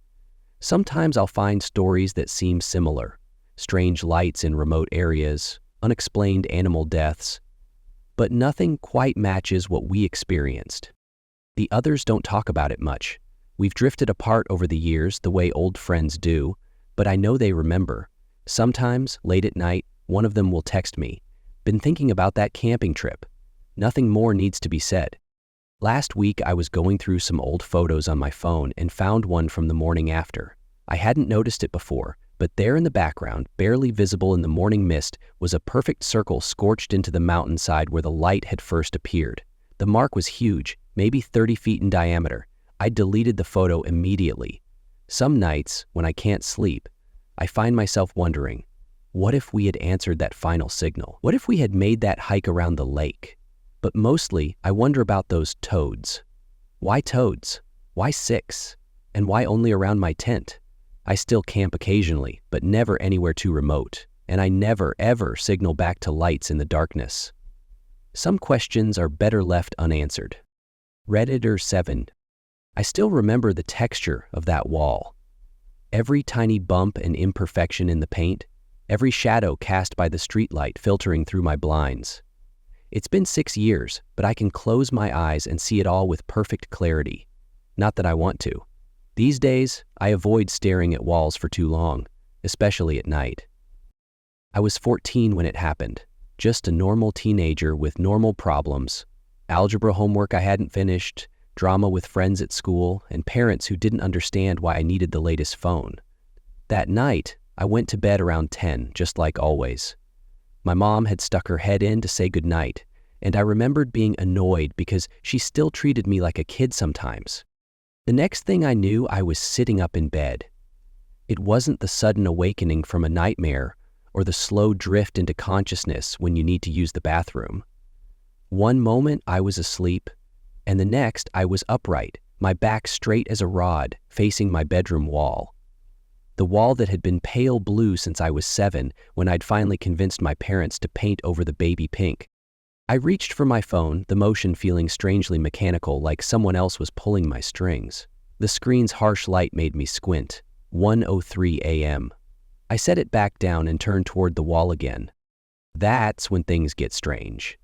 Sometimes I'll find stories that seem similar, strange lights in remote areas, unexplained animal deaths, but nothing quite matches what we experienced. The others don't talk about it much. We've drifted apart over the years the way old friends do, but I know they remember. Sometimes, late at night, one of them will text me, "Been thinking about that camping trip." Nothing more needs to be said. Last week I was going through some old photos on my phone and found one from the morning after. I hadn't noticed it before, but there in the background, barely visible in the morning mist, was a perfect circle scorched into the mountainside where the light had first appeared. The mark was huge, maybe 30 feet in diameter. I deleted the photo immediately. Some nights, when I can't sleep, I find myself wondering, what if we had answered that final signal? What if we had made that hike around the lake? But mostly, I wonder about those toads. Why toads? Why 6? And why only around my tent? I still camp occasionally, but never anywhere too remote, and I never, ever signal back to lights in the darkness. Some questions are better left unanswered. Redditor 7. I still remember the texture of that wall. Every tiny bump and imperfection in the paint, every shadow cast by the streetlight filtering through my blinds. It's been 6 years, but I can close my eyes and see it all with perfect clarity. Not that I want to. These days, I avoid staring at walls for too long, especially at night. I was 14 when it happened, just a normal teenager with normal problems, algebra homework I hadn't finished, drama with friends at school, and parents who didn't understand why I needed the latest phone. That night, I went to bed around 10, just like always. My mom had stuck her head in to say goodnight, and I remembered being annoyed because she still treated me like a kid sometimes. The next thing I knew, I was sitting up in bed. It wasn't the sudden awakening from a nightmare or the slow drift into consciousness when you need to use the bathroom. One moment I was asleep, and the next I was upright, my back straight as a rod, facing my bedroom wall. The wall that had been pale blue since I was 7, when I'd finally convinced my parents to paint over the baby pink. I reached for my phone, the motion feeling strangely mechanical, like someone else was pulling my strings. The screen's harsh light made me squint. 1:03 a.m. I set it back down and turned toward the wall again. That's when things get strange.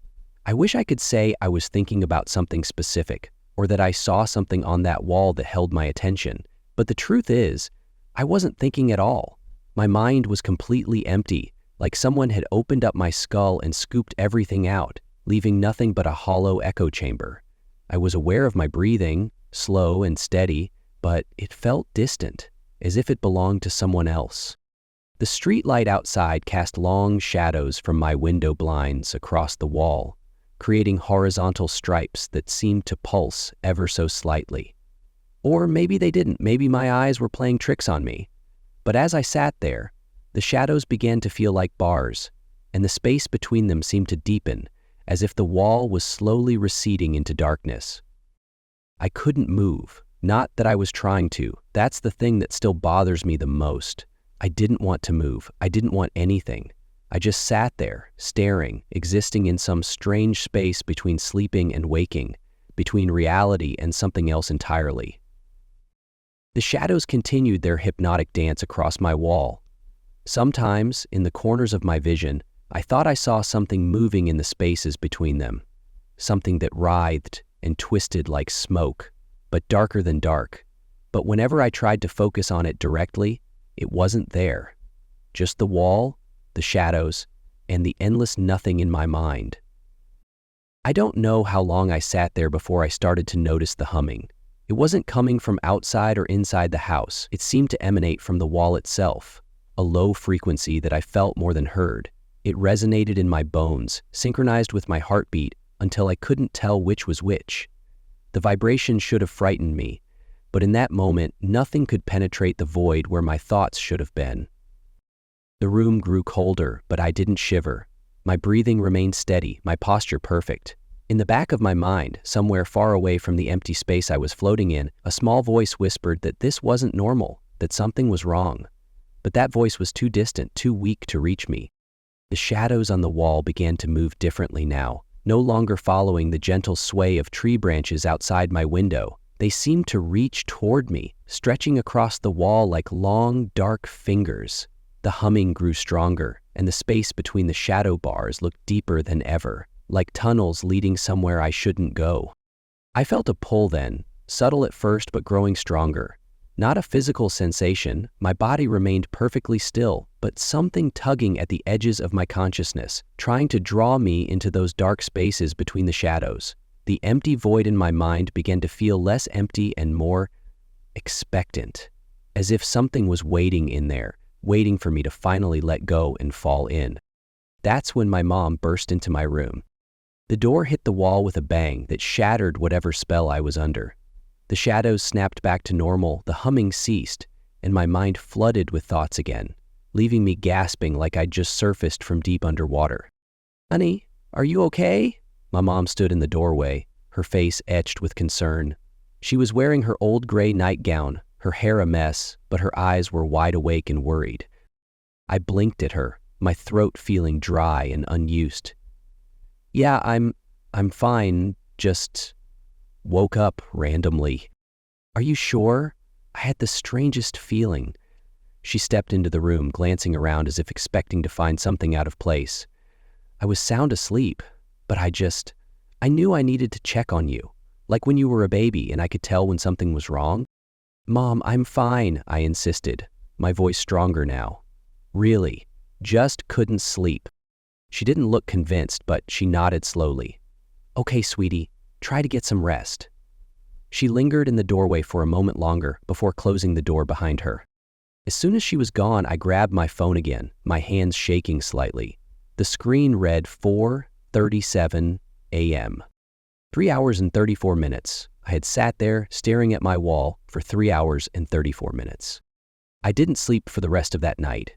I wish I could say I was thinking about something specific, or that I saw something on that wall that held my attention, but the truth is, I wasn't thinking at all. My mind was completely empty, like someone had opened up my skull and scooped everything out, leaving nothing but a hollow echo chamber. I was aware of my breathing, slow and steady, but it felt distant, as if it belonged to someone else. The streetlight outside cast long shadows from my window blinds across the wall, creating horizontal stripes that seemed to pulse ever so slightly. Or maybe they didn't, maybe my eyes were playing tricks on me. But as I sat there, the shadows began to feel like bars, and the space between them seemed to deepen, as if the wall was slowly receding into darkness. I couldn't move, not that I was trying to. That's the thing that still bothers me the most. I didn't want to move. I didn't want anything. I just sat there, staring, existing in some strange space between sleeping and waking, between reality and something else entirely. The shadows continued their hypnotic dance across my wall. Sometimes, in the corners of my vision, I thought I saw something moving in the spaces between them, something that writhed and twisted like smoke, but darker than dark. But whenever I tried to focus on it directly, it wasn't there. Just the wall, the shadows, and the endless nothing in my mind. I don't know how long I sat there before I started to notice the humming. It wasn't coming from outside or inside the house. It seemed to emanate from the wall itself, a low frequency that I felt more than heard. It resonated in my bones, synchronized with my heartbeat until I couldn't tell which was which. The vibration should have frightened me, but in that moment, nothing could penetrate the void where my thoughts should have been. The room grew colder, but I didn't shiver. My breathing remained steady, my posture perfect. In the back of my mind, somewhere far away from the empty space I was floating in, a small voice whispered that this wasn't normal, that something was wrong. But that voice was too distant, too weak to reach me. The shadows on the wall began to move differently now, no longer following the gentle sway of tree branches outside my window. They seemed to reach toward me, stretching across the wall like long, dark fingers. The humming grew stronger, and the space between the shadow bars looked deeper than ever, like tunnels leading somewhere I shouldn't go. I felt a pull then, subtle at first but growing stronger. Not a physical sensation, my body remained perfectly still, but something tugging at the edges of my consciousness, trying to draw me into those dark spaces between the shadows. The empty void in my mind began to feel less empty and more expectant, as if something was waiting in there, waiting for me to finally let go and fall in. That's when my mom burst into my room. The door hit the wall with a bang that shattered whatever spell I was under. The shadows snapped back to normal, the humming ceased, and my mind flooded with thoughts again, leaving me gasping like I'd just surfaced from deep underwater. "Honey, are you okay?" My mom stood in the doorway, her face etched with concern. She was wearing her old gray nightgown, her hair a mess, but her eyes were wide awake and worried. I blinked at her, my throat feeling dry and unused. "Yeah, I'm fine, just woke up randomly." "Are you sure? I had the strangest feeling." She stepped into the room, glancing around as if expecting to find something out of place. "I was sound asleep, but I knew I needed to check on you, like when you were a baby and I could tell when something was wrong." "Mom, I'm fine," I insisted, my voice stronger now. "Really, just couldn't sleep." She didn't look convinced, but she nodded slowly. "Okay, sweetie, try to get some rest." She lingered in the doorway for a moment longer before closing the door behind her. As soon as she was gone, I grabbed my phone again, my hands shaking slightly. The screen read 4:37 a.m. 3 hours and 34 minutes. I had sat there staring at my wall for 3 hours and 34 minutes. I didn't sleep for the rest of that night.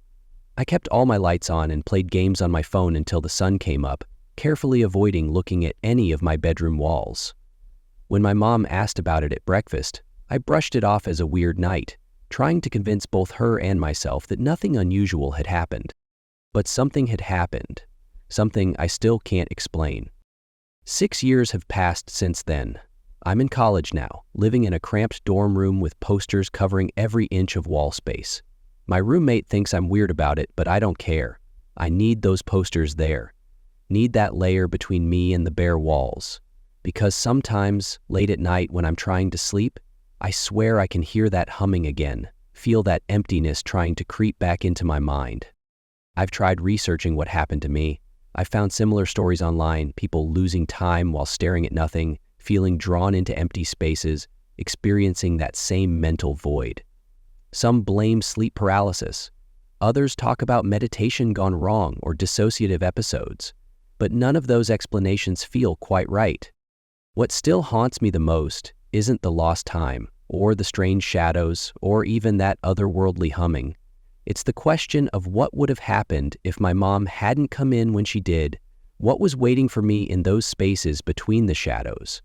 I kept all my lights on and played games on my phone until the sun came up, carefully avoiding looking at any of my bedroom walls. When my mom asked about it at breakfast, I brushed it off as a weird night, trying to convince both her and myself that nothing unusual had happened. But something had happened, something I still can't explain. 6 years have passed since then. I'm in college now, living in a cramped dorm room with posters covering every inch of wall space. My roommate thinks I'm weird about it, but I don't care. I need those posters there. Need that layer between me and the bare walls. Because sometimes, late at night when I'm trying to sleep, I swear I can hear that humming again, feel that emptiness trying to creep back into my mind. I've tried researching what happened to me. I've found similar stories online, people losing time while staring at nothing, feeling drawn into empty spaces, experiencing that same mental void. Some blame sleep paralysis. Others talk about meditation gone wrong or dissociative episodes. But none of those explanations feel quite right. What still haunts me the most isn't the lost time, or the strange shadows, or even that otherworldly humming. It's the question of what would have happened if my mom hadn't come in when she did, what was waiting for me in those spaces between the shadows,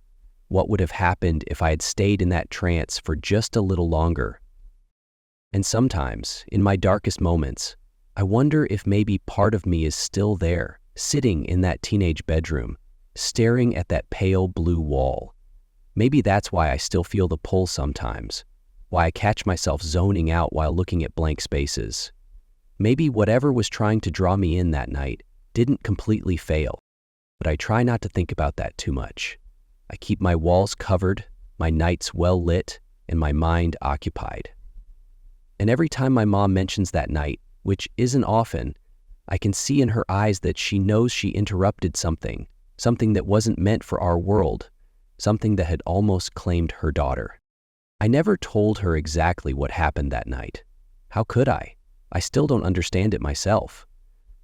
what would have happened if I had stayed in that trance for just a little longer. And sometimes, in my darkest moments, I wonder if maybe part of me is still there, sitting in that teenage bedroom, staring at that pale blue wall. Maybe that's why I still feel the pull sometimes, why I catch myself zoning out while looking at blank spaces. Maybe whatever was trying to draw me in that night didn't completely fail, but I try not to think about that too much. I keep my walls covered, my nights well lit, and my mind occupied. And every time my mom mentions that night, which isn't often, I can see in her eyes that she knows she interrupted something that wasn't meant for our world, something that had almost claimed her daughter. I never told her exactly what happened that night. How could I? I still don't understand it myself.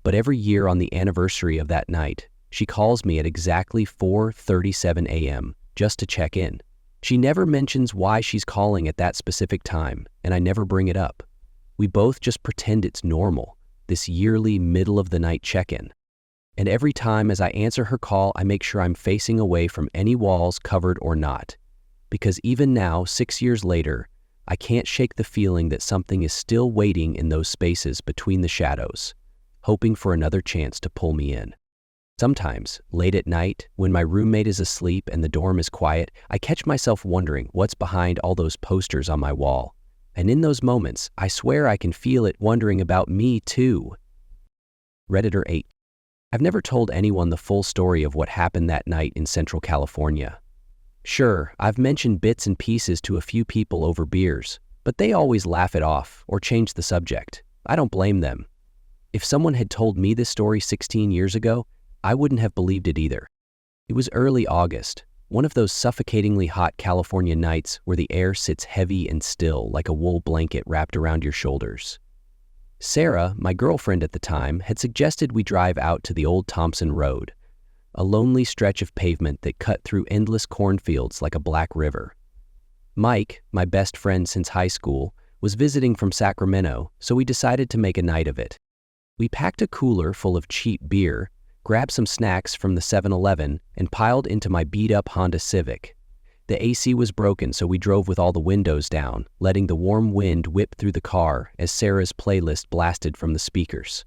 But every year on the anniversary of that night, she calls me at exactly 4:37 a.m. just to check in. She never mentions why she's calling at that specific time, and I never bring it up. We both just pretend it's normal, this yearly middle-of-the-night check-in. And every time as I answer her call, I make sure I'm facing away from any walls, covered or not. Because even now, 6 years later, I can't shake the feeling that something is still waiting in those spaces between the shadows, hoping for another chance to pull me in. Sometimes, late at night, when my roommate is asleep and the dorm is quiet, I catch myself wondering what's behind all those posters on my wall. And in those moments, I swear I can feel it wondering about me too. Redditor 8. I've never told anyone the full story of what happened that night in Central California. Sure, I've mentioned bits and pieces to a few people over beers, but they always laugh it off or change the subject. I don't blame them. If someone had told me this story 16 years ago, I wouldn't have believed it either. It was early August, one of those suffocatingly hot California nights where the air sits heavy and still like a wool blanket wrapped around your shoulders. Sarah, my girlfriend at the time, had suggested we drive out to the old Thompson Road, a lonely stretch of pavement that cut through endless cornfields like a black river. Mike, my best friend since high school, was visiting from Sacramento, so we decided to make a night of it. We packed a cooler full of cheap beer, grabbed some snacks from the 7-Eleven, and piled into my beat-up Honda Civic. The AC was broken, so we drove with all the windows down, letting the warm wind whip through the car as Sarah's playlist blasted from the speakers.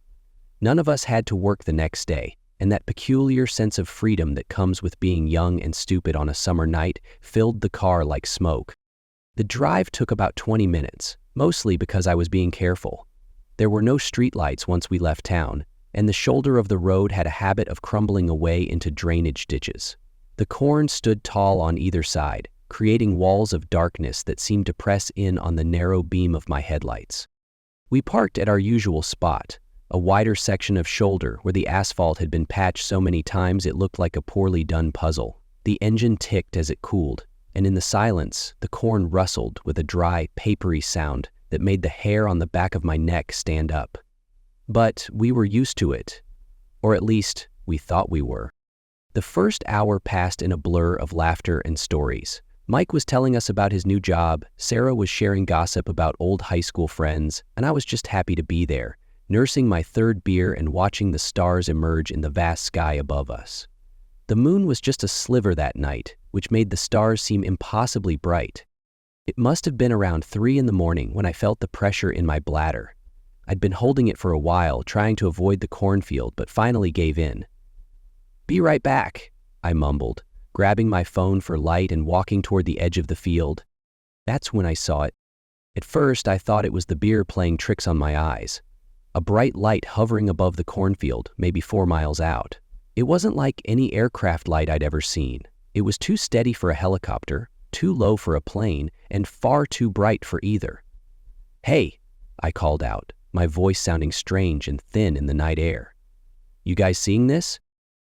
None of us had to work the next day, and that peculiar sense of freedom that comes with being young and stupid on a summer night filled the car like smoke. The drive took about 20 minutes, mostly because I was being careful. There were no streetlights once we left town, and the shoulder of the road had a habit of crumbling away into drainage ditches. The corn stood tall on either side, creating walls of darkness that seemed to press in on the narrow beam of my headlights. We parked at our usual spot, a wider section of shoulder where the asphalt had been patched so many times it looked like a poorly done puzzle. The engine ticked as it cooled, and in the silence, the corn rustled with a dry, papery sound that made the hair on the back of my neck stand up. But we were used to it, or at least we thought we were. The first hour passed in a blur of laughter and stories. Mike was telling us about his new job, Sarah was sharing gossip about old high school friends, and I was just happy to be there, nursing my third beer and watching the stars emerge in the vast sky above us. The moon was just a sliver that night, which made the stars seem impossibly bright. It must have been around 3 in the morning when I felt the pressure in my bladder. I'd been holding it for a while, trying to avoid the cornfield, but finally gave in. "Be right back," I mumbled, grabbing my phone for light and walking toward the edge of the field. That's when I saw it. At first, I thought it was the beer playing tricks on my eyes. A bright light hovering above the cornfield, maybe 4 miles out. It wasn't like any aircraft light I'd ever seen. It was too steady for a helicopter, too low for a plane, and far too bright for either. "Hey," I called out, my voice sounding strange and thin in the night air. "You guys seeing this?"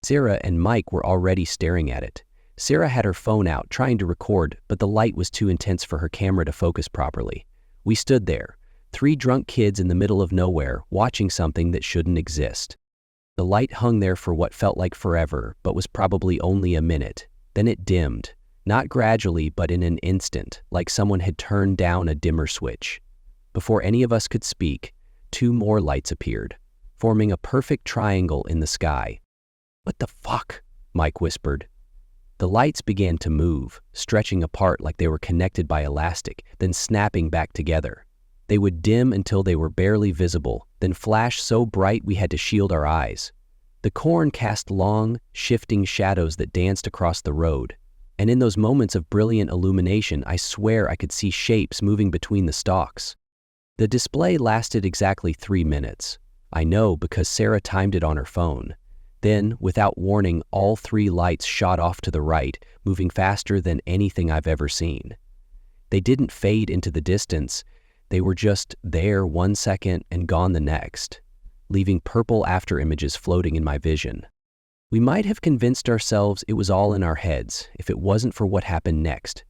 Sarah and Mike were already staring at it. Sarah had her phone out, trying to record, but the light was too intense for her camera to focus properly. We stood there, 3 drunk kids in the middle of nowhere, watching something that shouldn't exist. The light hung there for what felt like forever, but was probably only a minute. Then it dimmed, not gradually, but in an instant, like someone had turned down a dimmer switch. Before any of us could speak, 2 more lights appeared, forming a perfect triangle in the sky. "What the fuck?" Mike whispered. The lights began to move, stretching apart like they were connected by elastic, then snapping back together. They would dim until they were barely visible, then flash so bright we had to shield our eyes. The corn cast long, shifting shadows that danced across the road, and in those moments of brilliant illumination, I swear I could see shapes moving between the stalks. The display lasted exactly 3 minutes. I know because Sarah timed it on her phone. Then, without warning, all 3 lights shot off to the right, moving faster than anything I've ever seen. They didn't fade into the distance. They were just there 1 second and gone the next, leaving purple afterimages floating in my vision. We might have convinced ourselves it was all in our heads if it wasn't for what happened next.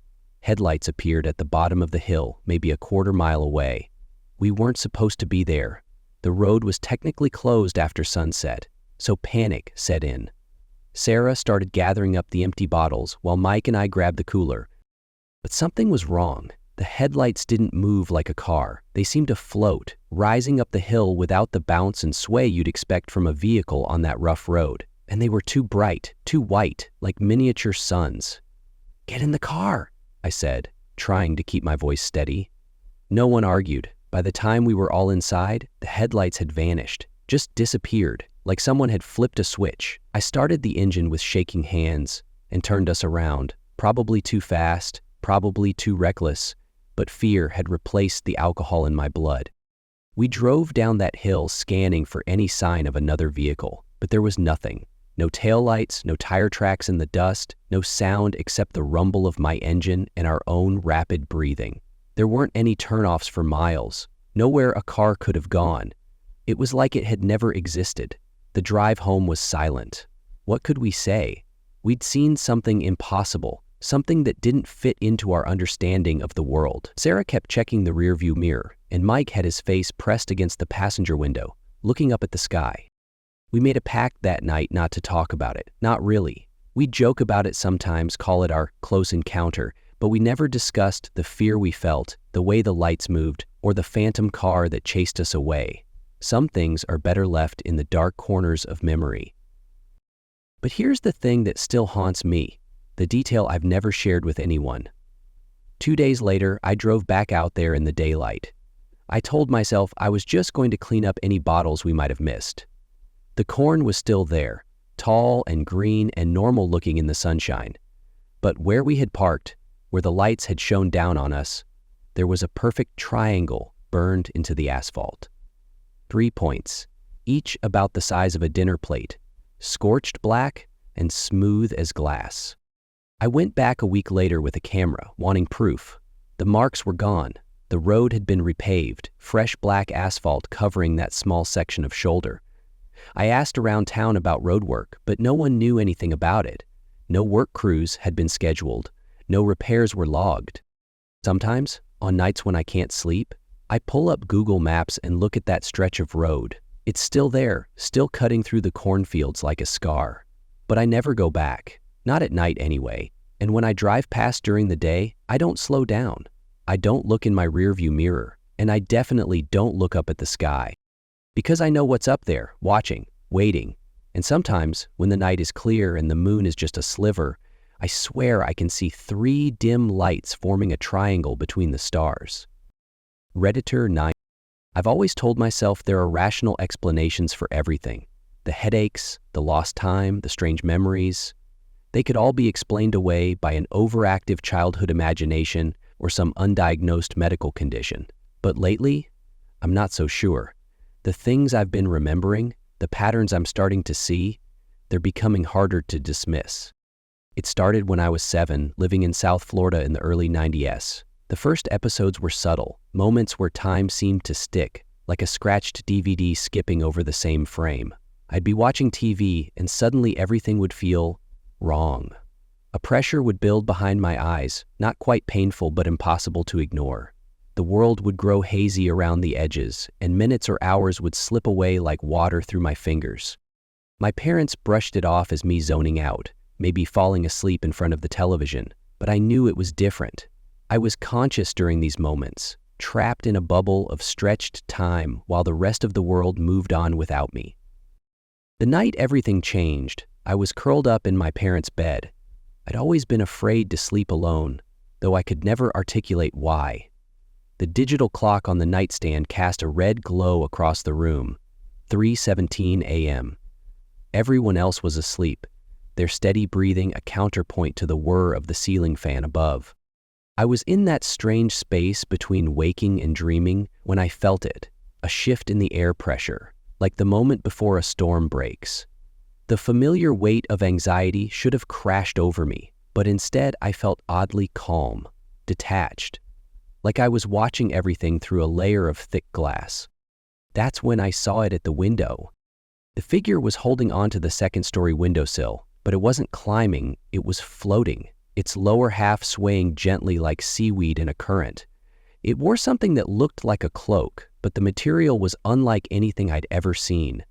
Headlights appeared at the bottom of the hill, maybe a quarter-mile away. We weren't supposed to be there. The road was technically closed after sunset, so panic set in. Sarah started gathering up the empty bottles while Mike and I grabbed the cooler. But something was wrong. The headlights didn't move like a car. They seemed to float, rising up the hill without the bounce and sway you'd expect from a vehicle on that rough road. And they were too bright, too white, like miniature suns. "Get in the car," I said, trying to keep my voice steady. No one argued. By the time we were all inside, the headlights had vanished, just disappeared, like someone had flipped a switch. I started the engine with shaking hands and turned us around, probably too fast, probably too reckless, but fear had replaced the alcohol in my blood. We drove down that hill scanning for any sign of another vehicle, but there was nothing. No taillights, no tire tracks in the dust, no sound except the rumble of my engine and our own rapid breathing. There weren't any turnoffs for miles, nowhere a car could have gone. It was like it had never existed. The drive home was silent. What could we say? We'd seen something impossible, something that didn't fit into our understanding of the world. Sarah kept checking the rearview mirror, and Mike had his face pressed against the passenger window, looking up at the sky. We made a pact that night not to talk about it. Not really. We'd joke about it sometimes, call it our close encounter, but we never discussed the fear we felt, the way the lights moved, or the phantom car that chased us away. Some things are better left in the dark corners of memory. But here's the thing that still haunts me, the detail I've never shared with anyone. 2 days later, I drove back out there in the daylight. I told myself I was just going to clean up any bottles we might have missed. The corn was still there, tall and green and normal looking in the sunshine. But where we had parked, where the lights had shone down on us, there was a perfect triangle burned into the asphalt. 3 points, each about the size of a dinner plate, scorched black and smooth as glass. I went back a week later with a camera, wanting proof. The marks were gone. The road had been repaved, fresh black asphalt covering that small section of shoulder. I asked around town about road work, but no one knew anything about it. No work crews had been scheduled. No repairs were logged. Sometimes, on nights when I can't sleep, I pull up Google Maps and look at that stretch of road. It's still there, still cutting through the cornfields like a scar. But I never go back, not at night anyway. And when I drive past during the day, I don't slow down. I don't look in my rearview mirror, and I definitely don't look up at the sky. Because I know what's up there, watching, waiting. And sometimes, when the night is clear and the moon is just a sliver, I swear I can see 3 dim lights forming a triangle between the stars. Redditor 9. I've always told myself there are rational explanations for everything. The headaches, the lost time, the strange memories. They could all be explained away by an overactive childhood imagination or some undiagnosed medical condition. But lately, I'm not so sure. The things I've been remembering, the patterns I'm starting to see, they're becoming harder to dismiss. It started when I was 7, living in South Florida in the early 90s. The first episodes were subtle, moments where time seemed to stick, like a scratched DVD skipping over the same frame. I'd be watching TV and suddenly everything would feel wrong. A pressure would build behind my eyes, not quite painful but impossible to ignore. The world would grow hazy around the edges, and minutes or hours would slip away like water through my fingers. My parents brushed it off as me zoning out, maybe falling asleep in front of the television, but I knew it was different. I was conscious during these moments, trapped in a bubble of stretched time while the rest of the world moved on without me. The night everything changed, I was curled up in my parents' bed. I'd always been afraid to sleep alone, though I could never articulate why. The digital clock on the nightstand cast a red glow across the room. 3:17 a.m. Everyone else was asleep, their steady breathing a counterpoint to the whir of the ceiling fan above. I was in that strange space between waking and dreaming when I felt it, a shift in the air pressure, like the moment before a storm breaks. The familiar weight of anxiety should have crashed over me, but instead I felt oddly calm, detached, like I was watching everything through a layer of thick glass. That's when I saw it at the window. The figure was holding onto the second-story windowsill, but it wasn't climbing, it was floating. its lower half swaying gently like seaweed in a current. It wore something that looked like a cloak, but the material was unlike anything I'd ever seen.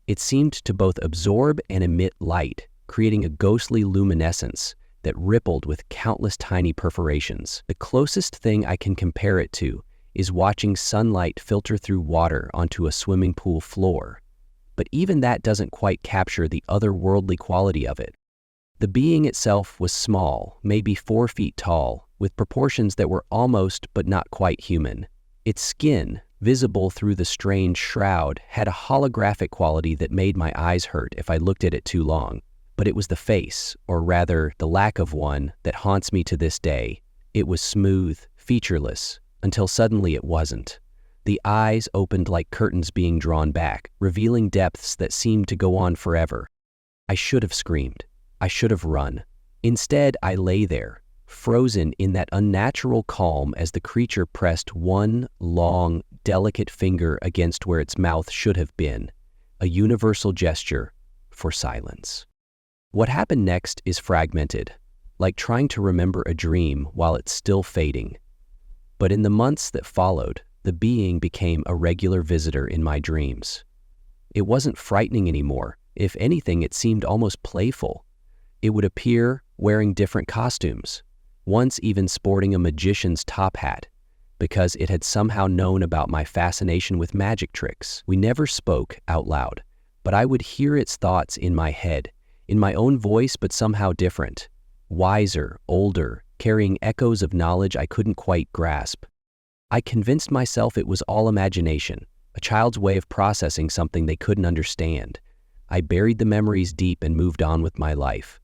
It seemed to both absorb and emit light, creating a ghostly luminescence that rippled with countless tiny perforations. The closest thing I can compare it to is watching sunlight filter through water onto a swimming pool floor. But even that doesn't quite capture the otherworldly quality of it. The being itself was small, maybe 4 feet tall, with proportions that were almost but not quite human. Its skin, visible through the strange shroud, had a holographic quality that made my eyes hurt if I looked at it too long. But it was the face, or rather the lack of one, that haunts me to this day. It was smooth, featureless, until suddenly it wasn't. The eyes opened like curtains being drawn back, revealing depths that seemed to go on forever. I should have screamed. I should have run. Instead, I lay there, frozen in that unnatural calm as the creature pressed one long, delicate finger against where its mouth should have been, a universal gesture for silence. What happened next is fragmented, like trying to remember a dream while it's still fading. But in the months that followed, the being became a regular visitor in my dreams. It wasn't frightening anymore. If anything, it seemed almost playful. It would appear wearing different costumes, once even sporting a magician's top hat, because it had somehow known about my fascination with magic tricks. We never spoke out loud, but I would hear its thoughts in my head, in my own voice, but somehow different, wiser, older, carrying echoes of knowledge I couldn't quite grasp. I convinced myself it was all imagination, a child's way of processing something they couldn't understand. I buried the memories deep and moved on with my life.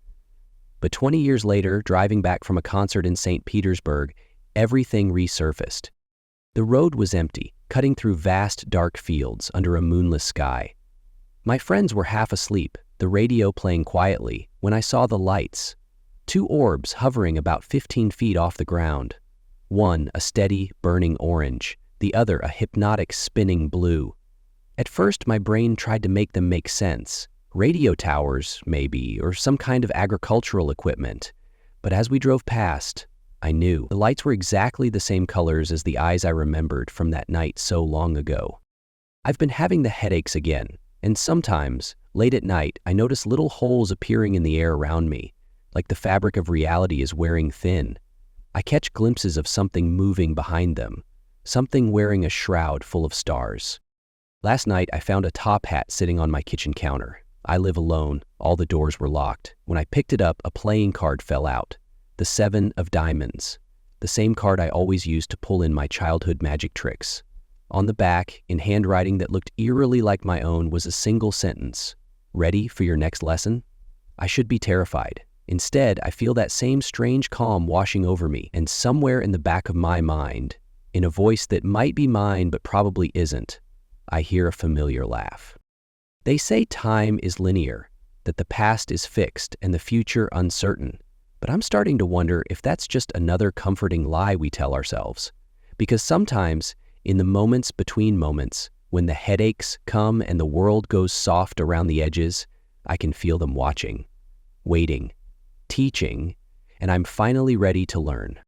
But 20 years later, driving back from a concert in St. Petersburg, everything resurfaced. The road was empty, cutting through vast dark fields under a moonless sky. My friends were half asleep, the radio playing quietly, when I saw the lights. 2 orbs hovering about 15 feet off the ground. One a steady, burning orange, the other a hypnotic, spinning blue. At first, my brain tried to make them make sense. Radio towers, maybe, or some kind of agricultural equipment. But as we drove past, I knew. The lights were exactly the same colors as the eyes I remembered from that night so long ago. I've been having the headaches again, and sometimes, late at night, I notice little holes appearing in the air around me, like the fabric of reality is wearing thin. I catch glimpses of something moving behind them, something wearing a shroud full of stars. Last night, I found a top hat sitting on my kitchen counter. I live alone. All the doors were locked. When I picked it up, a playing card fell out. The 7 of diamonds. The same card I always used to pull in my childhood magic tricks. On the back, in handwriting that looked eerily like my own, was a single sentence. Ready for your next lesson? I should be terrified. Instead, I feel that same strange calm washing over me, and somewhere in the back of my mind, in a voice that might be mine but probably isn't, I hear a familiar laugh. They say time is linear, that the past is fixed and the future uncertain, but I'm starting to wonder if that's just another comforting lie we tell ourselves. Because sometimes, in the moments between moments, when the headaches come and the world goes soft around the edges, I can feel them watching, waiting, teaching, and I'm finally ready to learn.